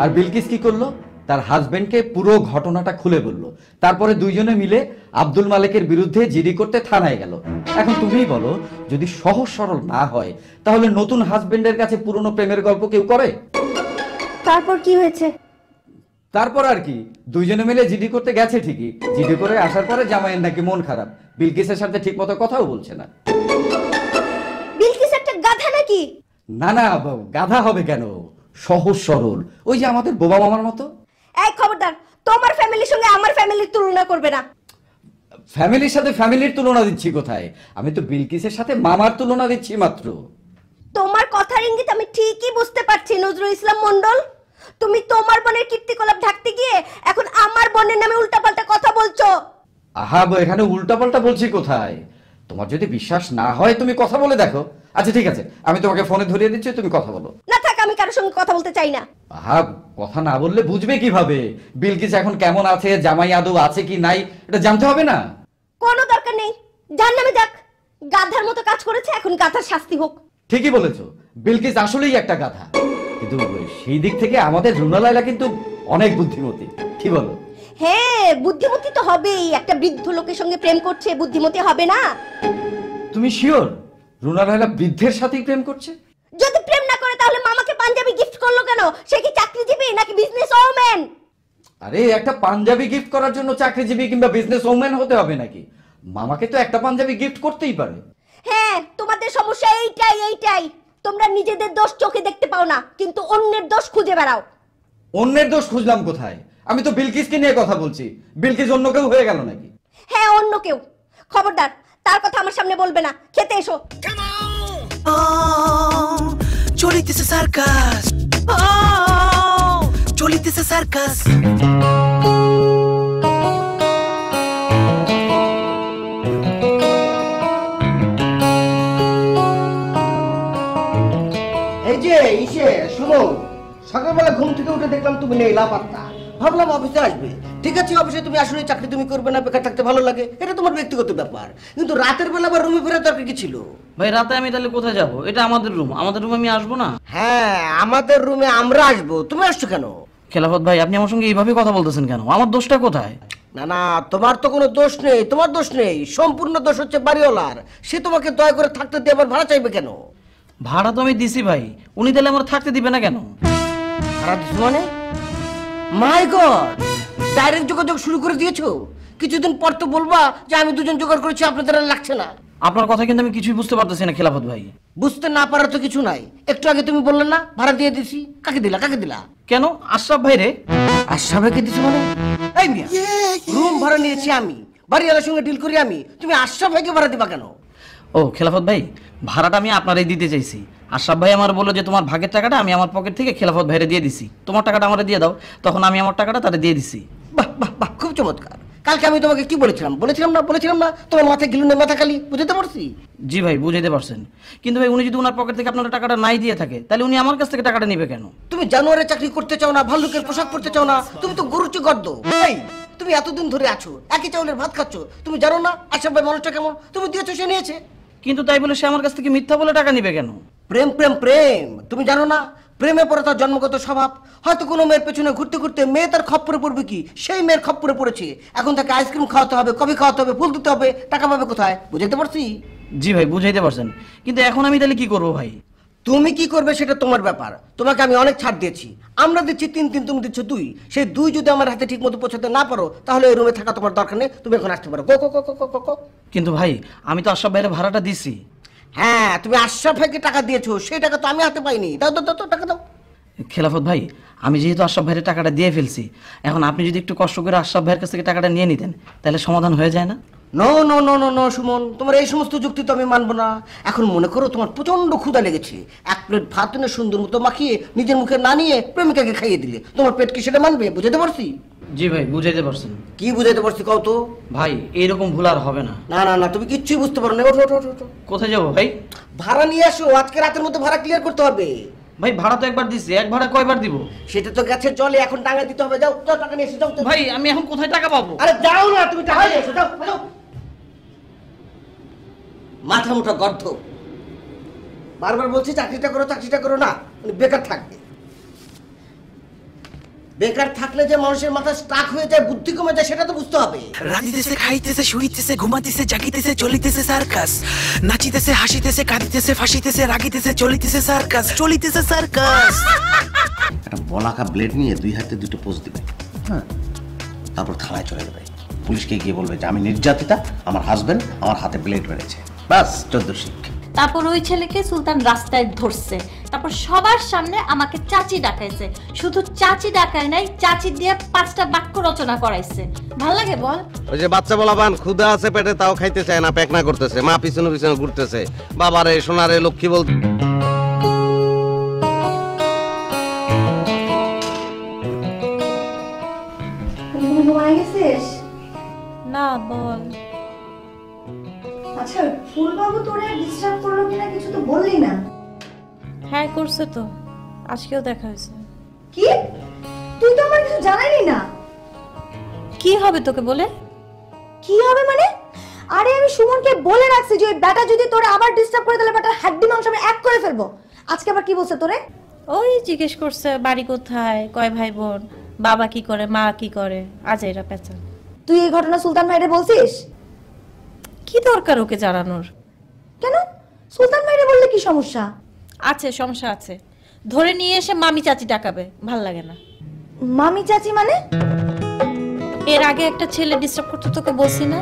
আর বিলকিস কি করলো, তার হাজবেন্ডকে পুরো ঘটনাটা খুলে বলল। তারপরে দুইজনে মিলে আব্দুল মালেকের বিরুদ্ধে জিডি করতে থানায় গেল। এখন তুমিই বলো, যদি সহজ সরল না হয় তাহলে নতুন হাজবেন্ডের কাছে পুরনো প্রেমের গল্প কেউ করে? তারপর কি হয়েছে? তারপর আর কি, দুইজনে মিলে জিডি করতে গেছে ঠিকই, জিডি করে আসার পরে জামাইয়ের নাকি মন খারাপ, বিলকিসের সাথে ঠিক মতো কথাও বলছে না। বিলকিস একটা গাধা নাকি? না না, গাধা হবে কেন, সহজ সরল, ওই যে আমাদের বোবা মামার মতো। এই খবরদার, তোমার ফ্যামিলির সঙ্গে আমার ফ্যামিলির তুলনা করবে না। ফ্যামিলির সাথে ফ্যামিলির তুলনা দিচ্ছি কোথায়, আমি তো বিলকিসের সাথে মামার তুলনা দিচ্ছি মাত্র। তোমার কথার ইঙ্গিত আমি ঠিকই বুঝতে পারছি নজরুল ইসলাম মন্ডল। তুমি তোমার বোনের কীর্তিকলাপ ঢাকতে গিয়ে এখন আমার বোনের নামে উল্টাপাল্টা কথা বলছো। আহা, এখানে উল্টাপাল্টা বলছি কোথায়? তোমার যদি বিশ্বাস না হয় তুমি কথা বলে দেখো। আচ্ছা ঠিক আছে, আমি তোমাকে ফোনে ধরিয়ে দিচ্ছি, তুমি কথা বলো। না থাক, আমি কারোর সঙ্গে কথা বলতে চাই না। আহা, কথা না বললে বুঝবে কিভাবে বিলকিস এখন কেমন আছে, জামাই আদৌ আছে কি নাই, এটা জানতে হবে না? কোনো দরকার নেই, যার নামে যাক। গাধার মতো কাজ করেছে, এখন গাধার শাস্তি হোক। ঠিকই বলেছো, বিলকিস আসলেই একটা গাধা, কিন্তু সেই দিক থেকে আমাদের রুনা লায়লা কিন্তু অনেক বুদ্ধিমতী, কি বলো? হ্যাঁ, বুদ্ধিমতী তো হবেই, একটা বৃদ্ধ লোকের সঙ্গে প্রেম করছে, বুদ্ধিমতী হবে না? তুমি শিওর রুনা লায়লা বৃদ্ধের সাথেই প্রেম করছে? যদি প্রেম না করে তাহলে মামাকে পাঞ্জাবি গিফট করলো কেন? সে কি চাকরিজীবী নাকি বিজনেস ওম্যান? আরে, একটা পাঞ্জাবি গিফট করার জন্য চাকরিজীবী কিংবা বিজনেস ওম্যান হতে হবে নাকি? মামাকে তো একটা পাঞ্জাবি গিফট করতেই পারে। হ্যাঁ, তোমাদের সমস্যা এইটাই, তোমরা নিজেদের দোষ চোখে দেখতে পাও না, কিন্তু অন্যের দোষ খুঁজে বেড়াও। অন্যের দোষ খুঁজলাম কোথায়? আমি তো বিলকিসকে নিয়ে কথা বলছি, বিলকিস অন্য কেউ হয়ে গেল নাকি? হ্যাঁ, অন্য কেউ। খবরদার, তার কথা আমার সামনে বলবে না। খেতে এসো। চলিতেছে সার্কাস, চলিতেছে সার্কাস। এই যে ইসে শোনো, সকালবেলা ঘুম থেকে উঠে দেখলাম তুমি নেই, লাপাত্তা। ভাবলাম অফিসে আসবে, ঠিক আছে অফিসে তুমি আসলে চাকরি তুমি করবে না, বেকার থাকতে ভালো লাগে, এটা তোমার ব্যক্তিগত ব্যাপার, কিন্তু রাতের বেলা আবার রুমে ফেরার দরকার কি ছিল? ভাই রাতে আমি তাহলে কোথায় যাব? এটা আমাদের রুম, আমাদের রুমে আমি আসবো না? হ্যাঁ, আমাদের রুমে আমরা আসবো, তুমি আসছো কেন? খেলাফত ভাই, আপনি আমার সঙ্গে এইভাবে কথা বলতেছেন কেন? আমার দোষটা কোথায়? না না, তোমার তো কোনো দোষ নেই, তোমার দোষ নেই, সম্পূর্ণ দোষ হচ্ছে বাড়িওয়ালার। সে তোমাকে দয়া করে থাকতে দিয়ে আবার ভাড়া চাইবে কেন? ভাড়া তো আমি দিছি ভাই, উনি তাহলে আমার থাকতে দিবে না কেন? ভাড়া দিছো মানে? মাই গড, ডাইরেক্ট যোগাযোগ শুরু করে দিয়েছো? কিছুদিন পর তো বলবা যে আমি দুজন জোগাড় করেছি, আপনাদের আর লাগছে না। আপনার কথা কিন্তু আমি কিছুই বুঝতে পারতেছি না খেলাফত ভাই। বুঝতে না পারার তো কিছু নাই, একটু আগে তুমি বললে না ভাড়া দিয়ে দিছি। কাকে দিলা, কাকে দিলা? কেন? আশরাফ ভাই রে। আশরাফ ভাইকে দিছো মানে? এই মিয়া, রুম ভাড়া নিয়েছি আমি, বাড়িওয়ালার সঙ্গে ডিল করি আমি, তুমি আশরাফ ভাইকে ভাড়া দিবা কেন? ও খেলাফত ভাই, ভাড়াটা আমি আপনারাই দিতে চাইছি। আশরাফ ভাই আমার বললো যে তোমার ভাগের টাকাটা আমি আমার পকেট থেকে খেলাফত ভাইরে দিয়ে দিছি, তোমার টাকাটা আমারে দিয়ে দাও। তখন আমি আমার টাকাটা তারে দিয়ে দিছি। বাহ বাহ বাহ, খুব চমৎকার। কালকে আমি তোমাকে কি বলেছিলাম না তোমার মাথায় গিলুনে মাথা খালি, বুঝতে পারছি? জি ভাই, বুঝাইতে পারছেন, কিন্তু ভাই উনি যদি ওনার পকেট থেকে আপনার টাকাটা নাই দিয়ে থাকে তাহলে উনি আমার কাছ থেকে টাকাটা নেবে কেন? তুমি জানুয়ারে চাকরি করতে চাও না, ভাল্লুকের পোশাক পরতে চাও না, তুমি তো গরুচি গর্দ। এই, তুমি এতদিন ধরে আছো, একই চাউলের ভাত খাচ্ছ, তুমি জানো না আশরাফ ভাই মানুষটা কেমন? তুমি দিয়েছো, সে নিয়েছে। কিন্তু তাই বলে সে আমার কাছ থেকে মিথ্যা বলে টাকা নেবে কেন? প্রেম প্রেম প্রেম, তুমি জানো না প্রেমে পড়ে তার জন্মগত স্বভাব। হয়তো কোনো মেয়ের পেছনে ঘুরতে ঘুরতে মেয়ে তার খপ্পরে পড়বে, কি সেই মেয়ের খপ্পরে পড়েছে, এখন তাকে আইসক্রিম খাওয়াতে হবে, কফি খাওয়াতে হবে, ফুল দিতে হবে, টাকা পাবে কোথায়? বুঝাইতে পারছি? জি ভাই, বুঝাইতে পারছেন, কিন্তু এখন আমি তাহলে কি করবো ভাই? তুমি কি করবে সেটা তোমার ব্যাপার। তোমাকে আমি অনেক ছাড় দিয়েছি, আমরা দিচ্ছি 3, তুমি দিচ্ছ 2। সেই 2 যদি আমার হাতে ঠিক মতো পৌঁছাতে না পারো তাহলে এই রুমে থাকা তোমার দরকার নেই, তুমি এখন আসতে পারো। গো গো গো গো গো গো। কিন্তু ভাই, আমি তো আশরাফ ভাইয়ের ভাড়াটা দিছি। হ্যাঁ, তুমি আশরাফ ভাইকে টাকা দিয়েছো, সেই টাকা তো আমি হাতে পাইনি। দাও দাও দাও, টাকা দাও। খেলাফত ভাই, আমি যেহেতু আশরাফ ভাইয়ের টাকাটা দিয়ে ফেলছি, এখন আপনি যদি একটু কষ্ট করে আশরাফ ভাইয়ের কাছ থেকে টাকাটা নিয়ে নিতেন তাহলে সমাধান হয়ে যায় না? No no no no no Suman, তোমার এই সমস্ত যুক্তি তো আমি মানবো না। এখন মনে করো তোমার প্রচন্ড ক্ষুধা লেগেছে, 1 প্লেট ভাত এনে সুন্দর মতো মাখিয়ে নিজের মুখে না নিয়ে প্রেমিকাকে খাইয়ে দিলে, তোমার পেট কি সেটা মানবে? বুঝতে পারছি? জি ভাই, বুঝাইতে পারছেন। কি বুঝাইতে পারছি কও তো? ভাই এইরকম ভুল আর হবে না। না না না, তুমি কিচ্ছুই বুঝতে পারো না। ওঠো ওঠো ওঠো, ওঠো। কোথায় যাবো ভাই? ভাড়া নিয়ে আসো, আজকে রাতের মধ্যে ভাড়া ক্লিয়ার করতে হবে। ভাই ভাড়া তো একবার দিছি, এক ভাড়া কয়বার দিব? সেটা তো গেছে জলে, এখন টাকা দিতে হবে। যাও যাও, টাকা নিয়ে এসো, যাও। ভাই আমি এখন কোথায় টাকা পাবো? আরে যাও না, তুমি টাকা নিয়ে এসো, যাও যাও। মাথা মুঠা গর্ধ, বারবার বলছি চাকরিটা করো, চাকরিটা করো না, মানে বেকার থাকবে। বেকার থাকলে যে মানুষের মাথা স্টাক হয়ে যায়, বুদ্ধি কমে যায়, সেটা তো বুঝতে হবে। রাঁধিতেছে খাইতেছে শুইতেছে ঘুমাইতেছে জাগিতেছে চলিতেছে সার্কাস নাচিতেছে হাসিতেছে কাঁদিতেছে ফাঁসিতেছে রাগিতেছে চলিতেছে সার্কাস চলিতেছে সার্কাস। একটা বলাকা ব্লেড নিয়ে 2 হাতে 2টো পোজ দিবে, হ্যাঁ, তারপর থানায় চলে যাবে। পুলিশকে গিয়ে বলবে যে আমি নির্যাতিতা, আমার হাজবেন্ড আমার হাতে ব্লেড মেরেছে, ব্যাস 14 শিখ। তারপর ওই ছেলেকে সুলতান রাস্তায় ধরছে, তারপর সবার সামনে আমাকে চাচি ডাকাইছে। শুধু চাচি ডাকায় নাই, চাচি দিয়ে 5টা বাক্য রচনা করাইছে। ভাল লাগে বল? ওই যে বাচ্চা বলাবান ক্ষুধা আছে পেটে, তাও খাইতে চায় না, পেকনা করতেছে, মা পিছনে পিছনে ঘুরতেছে, বাবারে সোনারে লক্ষ্মী বল। ঘুমায় গেছিস? না বল। আচ্ছা, ফুলবাবু তোরে ডিস্টার্ব করলো কিনা কিছু তো বললি না। হ্যাঁ করছে তো, আজকেও দেখা হয়েছে। কি? তুই তো আমার কিছু জানাইলি না। কি হবে তোকে বলে? কি হবে মানে? আরে আমি সুমনকে বলে রাখছি যে ওই ব্যাটা যদি তোরে আবার ডিস্টার্ব করে তাহলে ব্যাটার হাড্ডি মাংস আমি এক করে ফেলবো। আজকে আবার কি বলছে তোরে? ওই জিজ্ঞেস করছে বাড়ি কোথায়, কয় ভাই বোন, বাবা কি করে, মা কি করে, আজ এরা পেঁচা। তুই এই ঘটনা সুলতান ভাইরে বলছিস? কি দরকার ওকে জানানোর? কেন? সুলতান ভাইরে বললে কি সমস্যা? আছে, সমস্যা আছে। ধরে নিয়ে এসে মামি চাচি ডাকাবে, ভাল লাগে না। মামি চাচি মানে? এর আগে একটা ছেলে ডিস্টার্ব করতে তোকে বলছি না?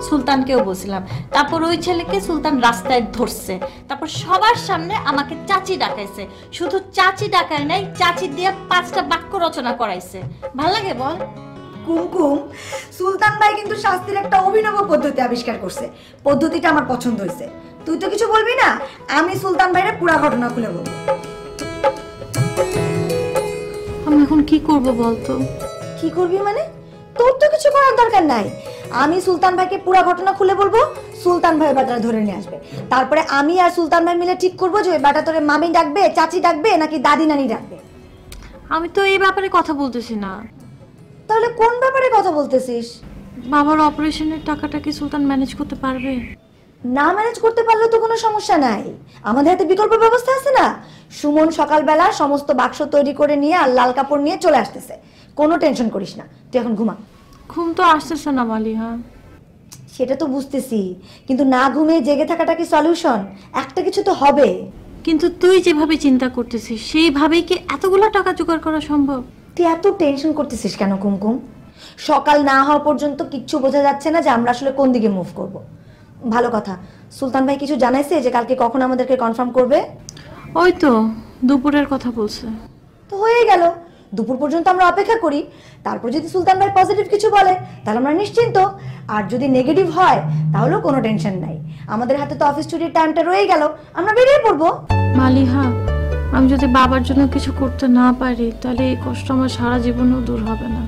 সুলতানকেও বলছিলাম। তারপর ওই ছেলেকে সুলতান রাস্তায় ধরছে, তারপর সবার সামনে আমাকে চাচি ডাকাইছে। শুধু চাচি ডাকায় নাই, চাচি দিয়ে 5টা বাক্য রচনা করাইছে। ভাল লাগে বল? কুমকুম, সুলতান ভাই কিন্তু শাস্তির একটা অভিনব পদ্ধতি আবিষ্কার করছে। পদ্ধতিটা আমার পছন্দ হয়েছে। তুই তো কিছু বলবি না, আমি সুলতান ভাইরে পুরো ঘটনা খুলে বলবো। আমি এখন কি করব বলতো? কি করবি মানে? তোর তো কিছু করার দরকার নাই। আমি সুলতান ভাইকে পুরো ঘটনা খুলে বলবো, সুলতান ভাই ব্যাটারা ধরে নিয়ে আসবে। তারপরে আমি আর সুলতান ভাই মিলে ঠিক করবো যে ওই ব্যাটা তোরে মামি ডাকবে, চাচি ডাকবে নাকি দাদি নানি ডাকবে। আমি তো এই ব্যাপারে কথা বলতেছি না। তাহলে কোন ব্যাপারে কথা বলতেছিস? বাবার অপারেশনের টাকাটা কি সুলতান ম্যানেজ করতে পারবে? না ম্যানেজ করতে পারলেও তো কোনো সমস্যা নাই, আমাদের হাতে বিকল্প ব্যবস্থা আছে না। সুমন সকালবেলা সমস্ত বাক্স তৈরি করে নিয়ে আর লাল কাপড় নিয়ে চলে আসতেছে। কোনো টেনশন করিস না, তুই এখন ঘুমা। ঘুম তো আসতেছে না মালিহা। সেটা তো বুঝতেছি, কিন্তু না ঘুমিয়ে জেগে থাকাটা কি সলিউশন? একটা কিছু তো হবে। কিন্তু তুই যেভাবে চিন্তা করতেছিস সেইভাবেই কি এতগুলো টাকা জোগাড় করা সম্ভব? তুই এত টেনশন করতেছিস কেন কুমকুম? সকাল না হওয়া পর্যন্ত কিচ্ছু বোঝা যাচ্ছে না যে আমরা আসলে কোন দিকে মুভ করব। ভালো কথা, সুলতান ভাই কিছু জানাইছে যে কালকে কখন আমাদেরকে কনফার্ম করবে? ওই তো দুপুরের কথা বলছে। তো হয়ে গেল, দুপুর পর্যন্ত আমরা অপেক্ষা করি। তারপর যদি সুলতান ভাই পজিটিভ কিছু বলে তাহলে আমরা নিশ্চিন্ত, আর যদি নেগেটিভ হয় তাহলেও কোনো টেনশন নাই। আমাদের হাতে তো অফিস ছুটির টাইমটা রয়ে গেল, আমরা বেরিয়ে পড়বো। মালিহা, আমি যদি বাবার জন্য কিছু করতে না পারি তাহলে এই কষ্ট আমার সারা জীবনেও দূর হবে না।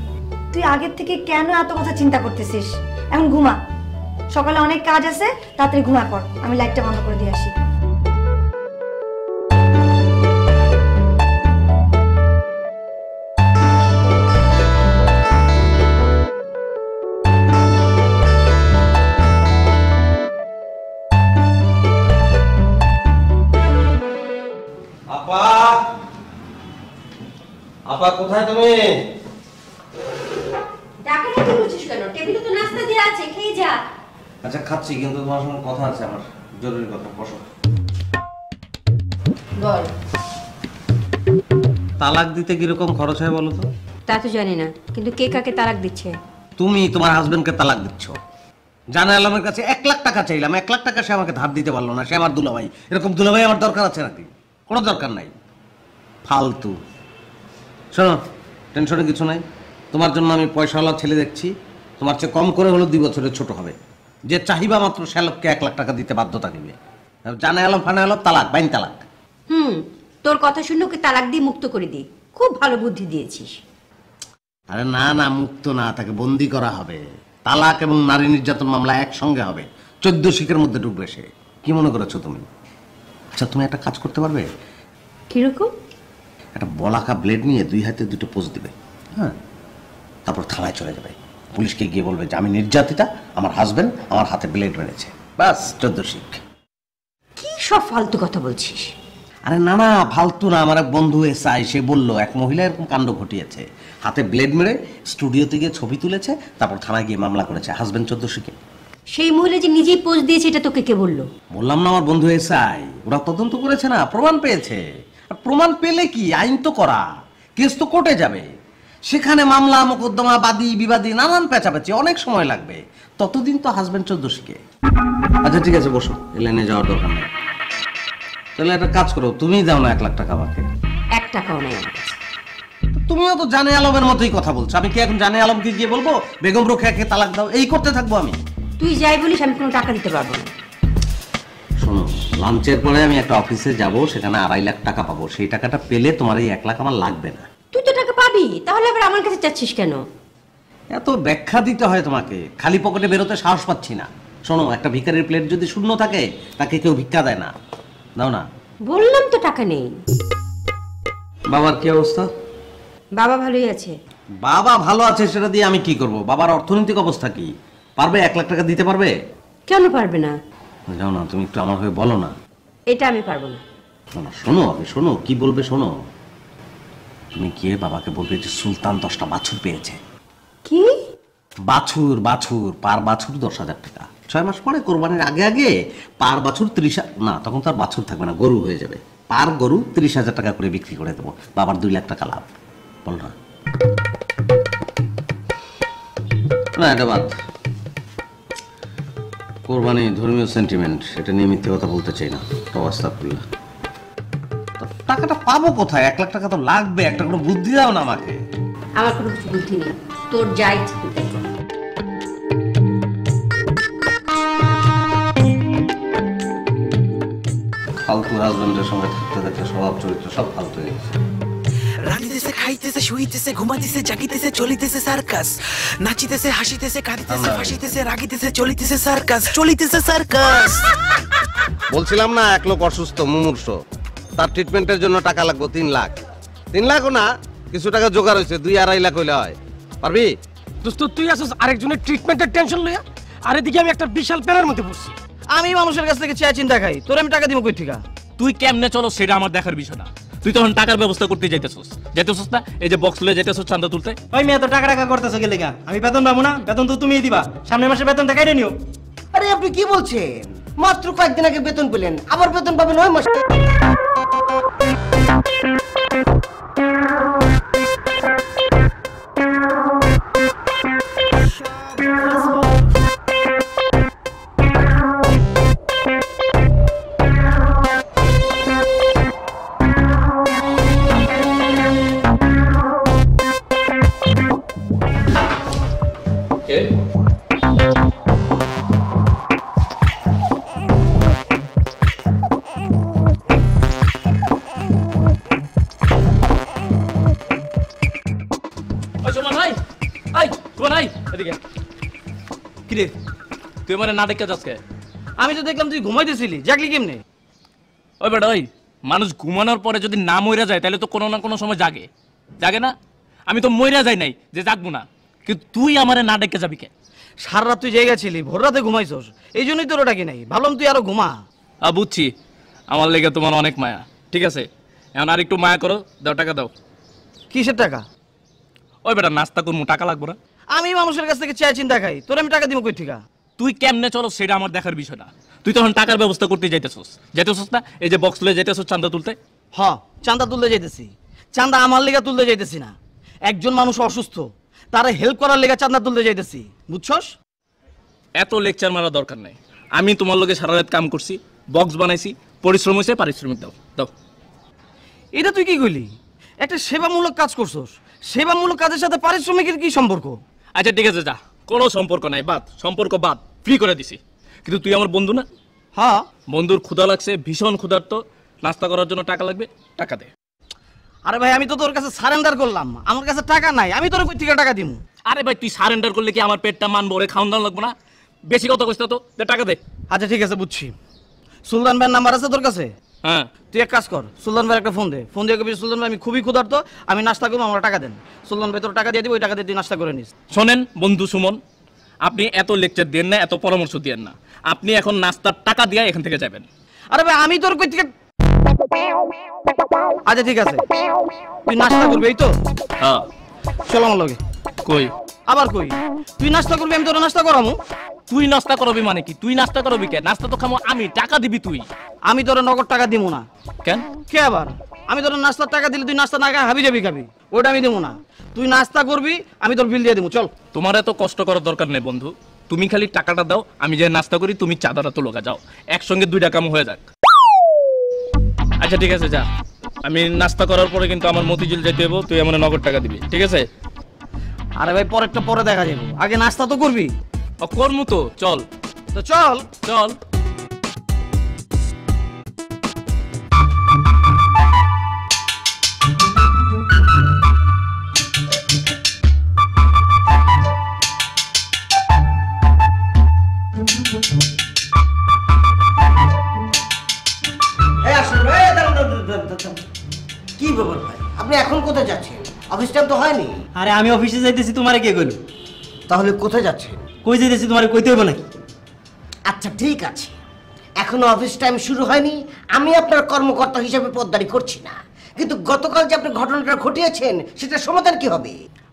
তুই আগের থেকে কেন এত কথা চিন্তা করতেছিস? এখন ঘুমা, সকালে অনেক কাজ আছে, তাড়াতাড়ি ঘুমা পড়। আমি লাইটটা বন্ধ করে দিয়ে আসি। আপা, আপা কোথায় তুমি? ডাকে কি বলছিস কেন? টেবিলে তো নাস্তা দেয়া আছে, খেয়ে যা। আচ্ছা খাচ্ছি, কিন্তু তোমার সঙ্গে কথা আছে আমার, জরুরি কথা। বসো। বল। তালাক দিতে কিরকম খরচ হয় বলো তো? তা তো জানি না, কিন্তু কে কাকে তালাক দিচ্ছে? তুমি তোমার হাজবেন্ডকে তালাক দিচ্ছ। জানা আলমের কাছে 1 লাখ টাকা চাইলাম, 1 লাখ টাকা সে আমাকে ধার দিতে পারলো না। সে আমার দুলাভাই, এরকম দুলাভাই আমার দরকার আছে নাকি? কোনো দরকার নাই, ফালতু। শোনো, টেনশনে কিছু নাই। তোমার জন্য আমি পয়সাওয়ালা ছেলে দেখছি, তোমার চেয়ে কম করে হলো 2 বছরের ছোট হবে, যে চাহিবা মাত্র শ্যালককে 1 লাখ টাকা দিতে বাধ্যতা নিবে। জানা আলম ফানা আলম তালাক, বাইন তালাক। তোর কথা শুনে ওকে তালাক দিয়ে মুক্ত করে দি। খুব ভালো বুদ্ধি দিয়েছিস। আরে না না, মুক্ত না, তাকে বন্দি করা হবে। তালাক এবং নারী নির্যাতন মামলা একসঙ্গে হবে। 14 শিখের মধ্যে ঢুকবে সে। কি মনে করেছো তুমি? আচ্ছা, তুমি একটা কাজ করতে পারবে? কিরকম? একটা বলাকা ব্লেড নিয়ে 2 হাতে 2টো পোজ দিবে, হ্যাঁ, তারপর থানায় চলে যাবে। পুলিশকে গিয়ে বলবে যে আমি নির্যাতিতা, আমার হাজবেন্ড আমার হাতে ব্লেড মেরেছে। বাস 14 শিখ। কি সব ফালতু কথা বলছিস? আরে না না, ফালতু না। আমার এক বন্ধু এসআই, সে বললো এক মহিলা এরকম কাণ্ড ঘটিয়েছে, হাতে ব্লেড মেরে স্টুডিওতে গিয়ে ছবি তুলেছে, তারপর থানায় গিয়ে মামলা করেছে। হাজবেন্ড 14 শিখে। সেই মহিলা যে নিজেই পোস্ট দিয়েছে, এটা তোকে কে বললো? বললাম না, আমার বন্ধু এসআই। ওরা তদন্ত করেছে না, প্রমাণ পেয়েছে। আর প্রমাণ পেলে কি, আইন তো করা, কেস তো কোর্টে যাবে, সেখানে মামলা মোকদ্দমা, বাদী বিবাদী, নানান পেঁচাপেচি, অনেক সময় লাগবে। ততদিন তো হাজবেন্ড 14 শিখে। আচ্ছা ঠিক আছে, বসো, এলেনে যাওয়ার দরকার নেই। তাহলে একটা কাজ করো, তুমি দাও না 1 লাখ টাকা আমাকে। 1 টাকাও নেই আমার কাছে। তুমিও তো জানে আলমের মতোই কথা বলছো। আমি কি এখন জানে আলমকে গিয়ে বলবো বেগম রোকেয়াকে তালাক দাও? এই করতে থাকবো আমি? তুই যাই বলিস, আমি কোনো টাকা দিতে পারবো না। শোনো, লাঞ্চের পরে আমি একটা অফিসে যাব, সেখানে 2.5 লাখ টাকা পাবো। সেই টাকাটা পেলে তোমার এই 1 লাখ আমার লাগবে না। তুই তো টাকা পাবি, তাহলে আবার আমার কাছে চাচ্ছিস কেন? এত ব্যাখ্যা দিতে হয় তোমাকে? খালি পকেটে বেরোতে সাহস পাচ্ছি না। শোনো, একটা ভিখারির প্লেট যদি শূন্য থাকে, তাকে কেউ ভিক্ষা দেয় না। দাও না। বললাম তো টাকা নেই। বাবার কি অবস্থা? বাবা ভালোই আছে। বাবা ভালো আছে, সেটা দিয়ে আমি কি করব? বাবার অর্থনৈতিক অবস্থা কি? পারবে 1 লাখ টাকা দিতে পারবে? কেন পারবে না? যাও না, তুমি একটু আমার হয়ে বলো না। এটা আমি পারবো না। না, শোনো, আগে শোনো, কি বলবে শোনো। তুমি গিয়ে বাবাকে বলবে যে সুলতান 10টা বাছুর পেয়েছে। কি বাছুর? বাছুর, পার বাছুর 10,000 টাকা। 6 মাস পরে কোরবানির আগে আগে পার বাছুর 30, না তখন তার বাছুর থাকবে না, গরু হয়ে যাবে। পার গরু 30,000 টাকা করে বিক্রি করে দেবো। বাবার 2 লাখ টাকা লাভ। বল না। না, এটা বাদ। কোরবানি ধর্মীয় সেন্টিমেন্ট, এটা নিয়ে মিথ্যে কথা বলতে চাই না। আস্তাগফিরুল্লাহ। টাকাটা পাবো কোথায়? 1 লাখ টাকা তো লাগবে। একটা কোনো বুদ্ধি দাও না আমাকে। আমার কোনো কিছু বুদ্ধি নেই, তোর যাই ইচ্ছে তুই তাই কর। ফালতু হাজবেন্ডের সঙ্গে থাকতে থাকতে স্বভাব চরিত্র সব ফালতু হয়ে গেছে। রাঁধিতেছে খাইতেছে শুইতেছে ঘুমাইতেছে জাগিতেছে চলিতেছে সার্কাস নাচিতেছে হাসিতেছে কাঁদিতেছে ফাঁসিতেছে রাগিতেছে চলিতেছে সার্কাস চলিতেছে সার্কাস। বলছিলাম না, এক লোক অসুস্থ, মুমূর্ষ, তার ট্রিটমেন্টের জন্য টাকা লাগবে 3 লাখ। 3 লাখও না, কিছু টাকা জোগাড় হয়েছে, 2-2.5 লাখ হইলে হয়। পারবি? দোস্ত, তুই আসছিস আরেকজনের ট্রিটমেন্টের টেনশন লইয়া, আর এদিকে আমি একটা বিশাল প্যানের মধ্যে পড়ছি। আমি মানুষের কাছ থেকে চেয়ে চিন্তা খাই, তোর আমি টাকা দিব কই ঠিকা? তুই কেমনে চলো সেটা আমার দেখার বিষয় না। তুই তখন টাকার ব্যবস্থা করতে যাইতেছস না? এই যে বক্স লয়ে যাইতেছস চাঁদা তুলতে। ওই মেয়ে তো টাকা টাকা করতেছে গেলে গা, আমি বেতন পাবো না? বেতন তো তুমিই দিবা, সামনের মাসে বেতনটা কাইটে নিও। আরে আপনি কি বলছেন? মাত্র কয়েকদিন আগে বেতন পেলেন, আবার বেতন পাবেন 9 মাস। কিরে, তুই আমার না দেখে যাচ্ছে? আমি তো দেখলাম তুই ঘুমাইতেছিলি, জাগলি কেমনে? ওই বেটা, ওই মানুষ ঘুমানোর পরে যদি না মইরা যায় তাহলে তো কোনো না কোনো সময় জাগে, জাগে না? আমি তো মইরা যাই নাই যে জাগবো না, কিন্তু তুই আমারে না ডেকে যাবি কে? সারা রাত তুই জায়গা ছিলি, ভোর রাতে ঘুমাইছস, এই জন্যই তোর ডাকি নাই। ভাবলাম তুই আরো ঘুমা। বুঝছি, আমার লেগে তোমার অনেক মায়া। ঠিক আছে, এখন আর একটু মায়া করো, দাও টাকা দাও। কিসের টাকা? ওই বেটা, নাস্তা করবো, টাকা লাগবো না? আমি মানুষের কাছ থেকে চেয়ে চিন্তা খাই, তোর আমি টাকা দিব কই ঠিকা? তুই কেমনে চলো সেটা আমার দেখার বিষয় না। তুই তখন টাকার ব্যবস্থা করতে যাইতেছস না? এই যে বক্স লয়ে যাইতেছস চাঁদা তুলতে। চাঁদা তুলতে যাইতেছি। চাঁদা আমার লেগে তুলতে যাইতেছি না, একজন মানুষ অসুস্থ, তারা হেল্প করার লেগে চাঁদা তুলতে যাইতেছি, বুঝছস? এত লেকচার মারা দরকার নাই। আমি তোমার লগে সারা রাত কাম করছি, বক্স বানাইছি, পরিশ্রম হয়েছে, পারিশ্রমিক দাও দাও। এটা তুই কি কইলি? একটা সেবামূলক কাজ করছস, সেবামূলক কাজের সাথে পারিশ্রমিকের কি সম্পর্ক? আচ্ছা ঠিক আছে, যা, কোনো সম্পর্ক নাই, বাদ, সম্পর্ক বাদ, ফ্রি করে দিছি। কিন্তু তুই আমার বন্ধু না? হ্যাঁ। বন্ধুর ক্ষুধা লাগছে, ভীষণ ক্ষুধার্ত, নাস্তা করার জন্য টাকা লাগবে, টাকা দে। আরে ভাই আমি তো তোর কাছে সারেন্ডার করলাম, আমার কাছে টাকা নাই, আমি তোর কই থেকে টাকা দিমু? আরে ভাই তুই সারেন্ডার করলে কি আমার পেটটা মানবো? ওরে খাওয়ান দাওয়ান লাগবো না? বেশি কথা কইছ না তো, দে টাকা দে। আচ্ছা ঠিক আছে বুঝছি। সুলতান ভাইয়ের নাম্বার আছে তোর কাছে? হ্যাঁ। তুই এক কাজ কর, সুলতান ভাইয়ের একটা ফোন দে, ফোন দিয়ে কবি সুলতান ভাই আমি খুবই ক্ষুধার্ত, আমি নাস্তা করবো, আমার টাকা দেন। সুলতান ভাই তোর টাকা দিয়ে দিব, ওই টাকা দিয়ে তুই নাস্তা করে নিস। শোনেন বন্ধু সুমন, আপনি এত লেকচার দেন না, এত পরামর্শ দেন না, আপনি এখন নাস্তার টাকা দিয়ে এখান থেকে যাবেন। আরে ভাই আমি তোর কই থেকে। আচ্ছা ঠিক আছে, তুই নাস্তা করবি এই তো? হ্যাঁ। চল আমার লগে। কই? আবার কই? তুই নাস্তা করবি, আমি তোর নাস্তা করামু। তুই নাস্তা করবি মানে কি? তুই নাস্তা করবি কে? নাস্তা তো খামো আমি, টাকা দিবি তুই। আমি তোর নগদ টাকা দিব না। কেন? কে আবার? আমি তোর নাস্তার টাকা দিলে তুই নাস্তা না খাই হাবি যাবি খাবি, ওটা আমি দেবো না। তুই নাস্তা করবি, আমি তোর বিল দিয়ে দেবো। চল। তোমার এত কষ্ট করার দরকার নেই বন্ধু, তুমি খালি টাকাটা দাও, আমি যে নাস্তা করি, তুমি চাঁদাটা তো লগা যাও, একসঙ্গে 2টা কাম হয়ে যাক। আচ্ছা ঠিক আছে যা, আমি নাস্তা করার পরে কিন্তু আমার মতিঝিল যেতে হবো, তুই আমার নগদ টাকা দিবি, ঠিক আছে? আরে ভাই পরেরটা পরে দেখা যাবে, আগে নাস্তা তো করবি। করমু তো, চল। তো চল চল। কি ব্যাপার ভাই, আপনি এখন কোথায় যাচ্ছেন? অফিস টাইম তো হয়নি। আরে আমি অফিসে যাইতেছি, তোমারে কে কইল? তাহলে কোথায় যাচ্ছেন? কই যাইতেছি তোমারে কইতে হইব নাকি? আচ্ছা ঠিক আছে, এখনো অফিস টাইম শুরু হয়নি, আমি আপনার কর্মকর্তা হিসেবে পদদারি করছি না, কিন্তু গতকাল যে আপনি ঘটনাটা ঘটিয়েছেন সেটার সমাধান কি হবে?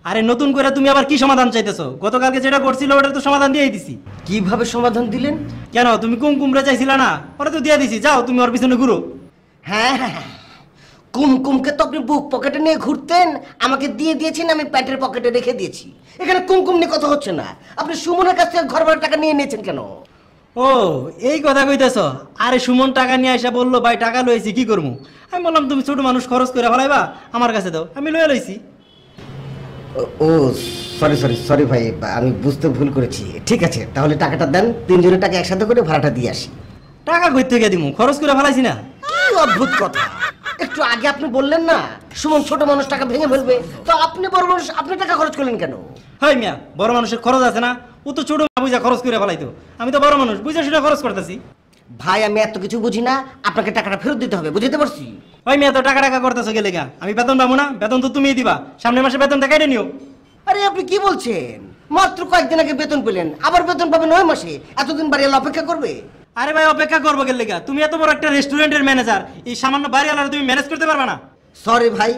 আরে নতুন করে তুমি আবার কি সমাধান চাইতেছো? গতকালকে যেটা করছিল ওটা তো সমাধান দিয়েই দিছি। কিভাবে সমাধান দিলেন? কেন তুমি কুমকুমরে চাইছিলা না? ওটা তো দিয়ে দিছি, যাও তুমি ওর পিছনে ঘুরো। হ্যাঁ হ্যাঁ, কুমকুমকে তো আপনি বুক পকেটে নিয়ে ঘুরতেন, আমাকে দিয়ে দিয়েছেন, আমি প্যান্টের পকেটে রেখে দিয়েছি। এখানে কুমকুম নিয়ে কথা হচ্ছে না। আপনি সুমনের কাছ থেকে ঘর ভাড়া টাকা নিয়ে নিয়েছেন কেন? ও এই কথা কইতেছ? আরে সুমন টাকা নিয়ে আসা বললো ভাই টাকা লইছি কি করবো, আমি বললাম তুমি ছোট মানুষ খরচ করে ফেলাইবা, আমার কাছে দাও, আমি লয়ে লইছি। ও সরি সরি সরি ভাই, আমি বুঝতে ভুল করেছি। ঠিক আছে তাহলে টাকাটা দেন, 3 জনের টাকা একসাথে করে ভাড়াটা দিয়ে আসি। টাকা কই থেকে দিমু? খরচ করে ফেলাইছি না। কি অদ্ভুত কথা, একটু আগে আপনি বললেন না সুমন ছোট মানুষ টাকা ভেঙে ফেলবে, তো আপনি বড় মানুষ, আপনি টাকা খরচ করলেন কেন? হয় মিয়া, বড় মানুষের খরচ আছে না, ও তো ছোট বুঝা খরচ করে ফেলাইতো, আমি তো বড় মানুষ বুঝা সেটা খরচ করতেছি। ভাই আমি এত কিছু বুঝি না, আপনাকে টাকাটা ফেরত দিতে হবে, বুঝতে পারছি? হয় মিয়া, তো টাকা টাকা করতেছো গেলে গা, আমি বেতন পাবো না? বেতন তো তুমিই দিবা, সামনের মাসে বেতনটা কেটে নিও। আরে আপনি কি বলছেন? মাত্র কয়েকদিন আগে বেতন পেলেন, আবার বেতন পাবেন 9 মাসে, এতদিন বাড়িওয়ালা অপেক্ষা করবে? আরে ভাই অপেক্ষা করবো গেলে গা, তুমি এত বড় একটা রেস্টুরেন্টের ম্যানেজার, এই সামান্য বাড়িওয়ালা তুমি ম্যানেজ করতে পারবে না? সরি ভাই,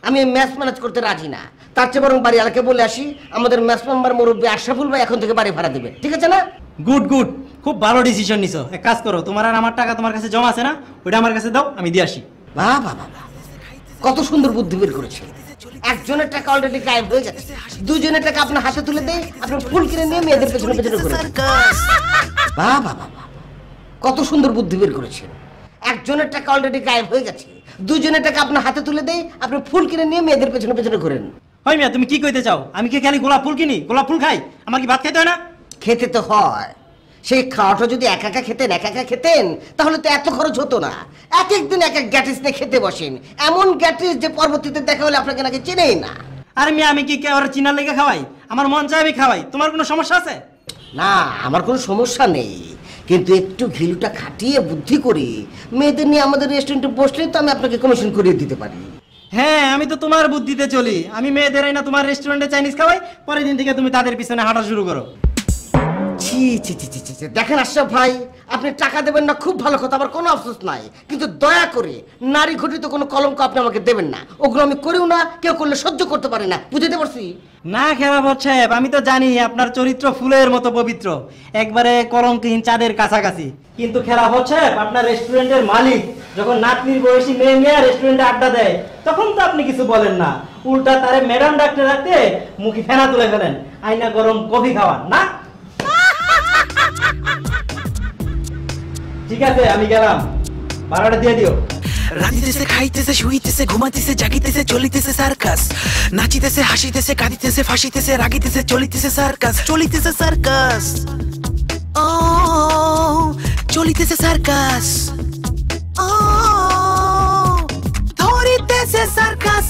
আমি ম্যাচ ম্যানেজ করতে রাজি না, তার চেয়ে বরং বাড়িওয়ালাকে বলে আসি আমাদের ম্যাচ মেম্বার মুরব্বী আশরাফুল ভাই এখন থেকে বাড়ি ভাড়া দেবে, ঠিক আছে না? গুড গুড, খুব ভালো ডিসিশন নিছো। এক কাজ করো, তোমার আর আমার টাকা তোমার কাছে জমা আছে না, ওইটা আমার কাছে দাও, আমি দিয়ে আসি। বাহ বাহ বাহ, কত সুন্দর বুদ্ধি বের করেছে। একজনের টাকা অলরেডি গায়েব হয়ে যাচ্ছে, 2 জনের টাকা আপনার হাতে তুলে দেয়, আপনি ফুল কিনে নিয়ে মেয়েদের পেছনে পেছনে ঘুরে। বাহ বাহ বাহ, কত সুন্দর বুদ্ধি বের করেছেন। একজনের টাকা অলরেডি গায়েব হয়ে গেছে, 2 জনের টাকা আপনার হাতে তুলে দেয়, আপনি ফুল কিনে নিয়ে মেয়েদের পেছনে পেছনে ঘুরেন। হয় মিয়া, তুমি কি কইতে চাও? আমি কি খালি গোলাপ ফুল কিনি, গোলাপ ফুল খাই? আমার কি ভাত খাইতে হয় না? খেতে তো হয়, সেই খাওয়াটা যদি একা একা খেতেন তাহলে তো এত খরচ হতো না। এক একদিন এক এক গ্যাটিস নিয়ে খেতে বসেন, এমন গ্যাটিস যে পরবর্তীতে দেখা হলে আপনাকে নাকি চেনেই না। আরে মিয়া, আমি কি ওরা চিনার লেগে খাওয়াই? আমার মন চাই আমি খাওয়াই, তোমার কোনো সমস্যা আছে? না আমার কোনো সমস্যা নেই, কিন্তু একটু ঘিলুটা খাটিয়ে বুদ্ধি করে মেয়েদের নিয়ে আমাদের রেস্টুরেন্টে বসলে তো আমি আপনাকে কমিশন করিয়ে দিতে পারি। হ্যাঁ, আমি তো তোমার বুদ্ধিতে চলি, আমি মেয়েদের না তোমার রেস্টুরেন্টে চাইনিজ খাওয়াই, পরের দিন থেকে তুমি তাদের পিছনে হাঁটা শুরু করো। ছি ছি ছি ছি ছি, দেখেন আশরাফ ভাই, আপনি টাকা দেবেন না খুব ভালো কথা, আমার কোনো আফসোস নাই, কিন্তু দয়া করে নারী ঘটিত কোনো কলঙ্ক আপনি আমাকে দেবেন না, ওগুলো আমি করিও না, কেউ করলে সহ্য করতে পারে না, বুঝতে পারছি? না খেলাফত সাহেব, আমি তো জানি আপনার চরিত্র ফুলের মতো পবিত্র, একবারে কলঙ্কহীন চাঁদের কাছাকাছি, কিন্তু খেলাফত সাহেব আপনার রেস্টুরেন্টের মালিক যখন নাতনির বয়সী মেয়ে নিয়ে রেস্টুরেন্টে আড্ডা দেয় তখন তো আপনি কিছু বলেন না, উল্টা তারে ম্যাডাম ডাকতে ডাকতে মুখে ফেনা তুলে ফেলেন, আইনা গরম কফি খাওয়ান না। ঠিক আছে আমি গেলাম, ভাড়াটা দিয়ে দিও। রাঁধিতেছে খাইতেছে শুইতেছে ঘুমাইতেছে জাগিতেছে চলিতেছে সার্কাস, নাচিতেছে হাসিতেছে কাঁদিতেছে ফাঁসিতেছে রাগিতেছে চলিতেছে সার্কাস, চলিতেছে সার্কাস, ও চলিতেছে সার্কাস, ও ধরিতেছে সার্কাস,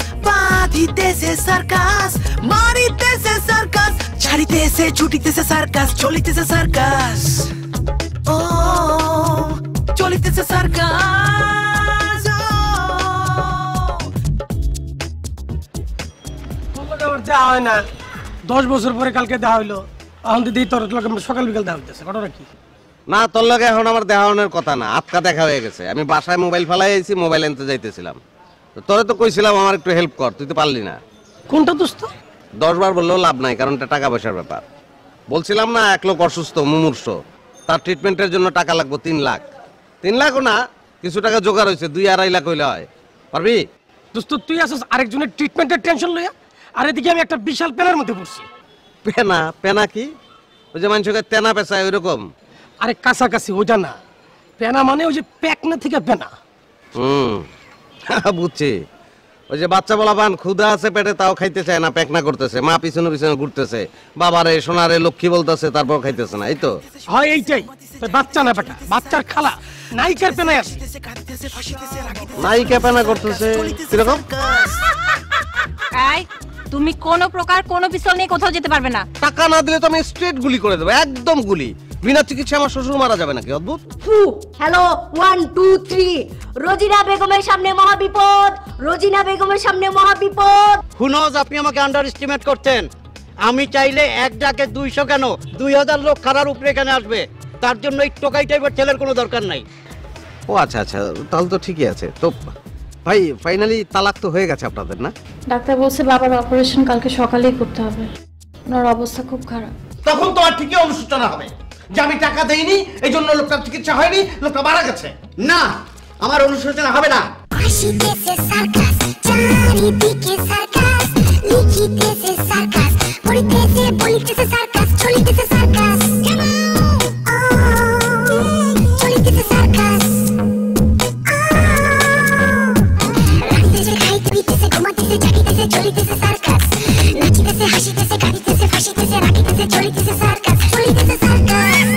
কাটিতেছে সার্কাস মারিতেছে সার্কাস ছাড়িতেছে ছুটিতেছে সার্কাস চলিতেছে সার্কাস ও চলিতেছে সার্কাস আমার দেওয়া হয় না 10 বছর পরে কালকে দেওয়া হইলো এখন দিদি তোর সকাল বিকাল দেওয়া হইতেছে ঘটনা কি না তোর লগে এখন আমার দেখানোর কথা না, আটকা দেখা হয়ে গেছে। আমি বাসায় মোবাইল ফেলাই আইছি, মোবাইল আনতে যাইতেছিলাম। তোরে তো কইছিলাম আমার একটু হেল্প কর, তুই তো পারলি না। কোনটা দোস্ত? 10 বার বললেও লাভ নাই, কারণ এটা টাকা পয়সার ব্যাপার। বলছিলাম না এক লোক অসুস্থ মুমূর্ষ, তার ট্রিটমেন্টের জন্য টাকা লাগবে 3 লাখ। 3 লাখও না, কিছু টাকা জোগাড় হয়েছে, 2-2.5 লাখ হইলে হয়। পারবি? দোস্ত তুই আসছিস আরেকজনের ট্রিটমেন্টের টেনশন লইয়া, আর এদিকে আমি একটা বিশাল পেনার মধ্যে পড়ছি। পেনা? পেনা কি? ওই যে মানুষকে তেনা পেঁচায় ওইরকম? আরে কাছাকাছি ওইটা না, পেনা মানে ওই যে পেকনা থেকে পেনা। বুঝছি। ওই যে বাচ্চা বলা পান ক্ষুধা আছে পেটে তাও খাইতে চায় না, পেকনা করতেছে, মা পিছনে পিছনে ঘুরতেছে, বাবারে সোনারে লক্ষ্মী বলতেছে, তারপর খাইতেছে না, এই তো হয় এইটাই। বাচ্চা না বেটা, বাচ্চার খালা নায়িকার পেনায় আছে। নায়িকা পেনা করতেছে কিরকম? এই তুমি কোনো প্রকার কোনো পিস্তল নিয়ে কোথাও যেতে পারবে না। টাকা না দিলে তো আমি স্ট্রেট গুলি করে দেবো, একদম গুলি। বিনা চিকিৎসা আমার শ্বশুর মারা যাবে নাকি? অদ্ভুত। হ্যালো 1 2 3 রোজিনা বেগমের সামনে মহাবিপদ, রোজিনা বেগমের সামনে মহাবিপদ। হুনজ আপনি আমাকে আন্ডার এস্টিমেট করতেন। আমি চাইলে এক ডাকে 200 কেন 2000 লোক খারার উপরে এখানে আসবে, তার জন্য এই টোকাই টাইপের ছেলের কোনো দরকার নাই। ও আচ্ছা আচ্ছা, তাহলে তো ঠিকই আছে। তো ভাই ফাইনালি তালাক তো হয়ে গেছে আপনাদের, না? ডাক্তার বলছে বাবার অপারেশন কালকে সকালেই করতে হবে, ওনার অবস্থা খুব খারাপ। তখন তো আর ঠিকই অনুশোচনা হবে যে আমি টাকা দেইনি, এই জন্য লোকটার চিকিৎসা হয়নি, লোকটা মারা গেছে। না, আমার অনুশোচনা হবে না। হাসিতেছে সার্কাস, চারিদিকে সার্কাস, লিখিতেছে সার্কাস, পড়িতেছে বলিতেছে সার্কাস, চলিতেছে সার্কাস, চলিতেছে সার্কাস, রাখিতেছে খাইতে দিতেছে ঘুমাতেছে জাগিতেছে চলিতেছে সার্কাস, নাচিতেছে হাসিতেছে কাঁদিতেছে ফাঁসিতেছে রাখিতেছে চলিতেছে সার্কাস, চলিতেছে সার্কাস।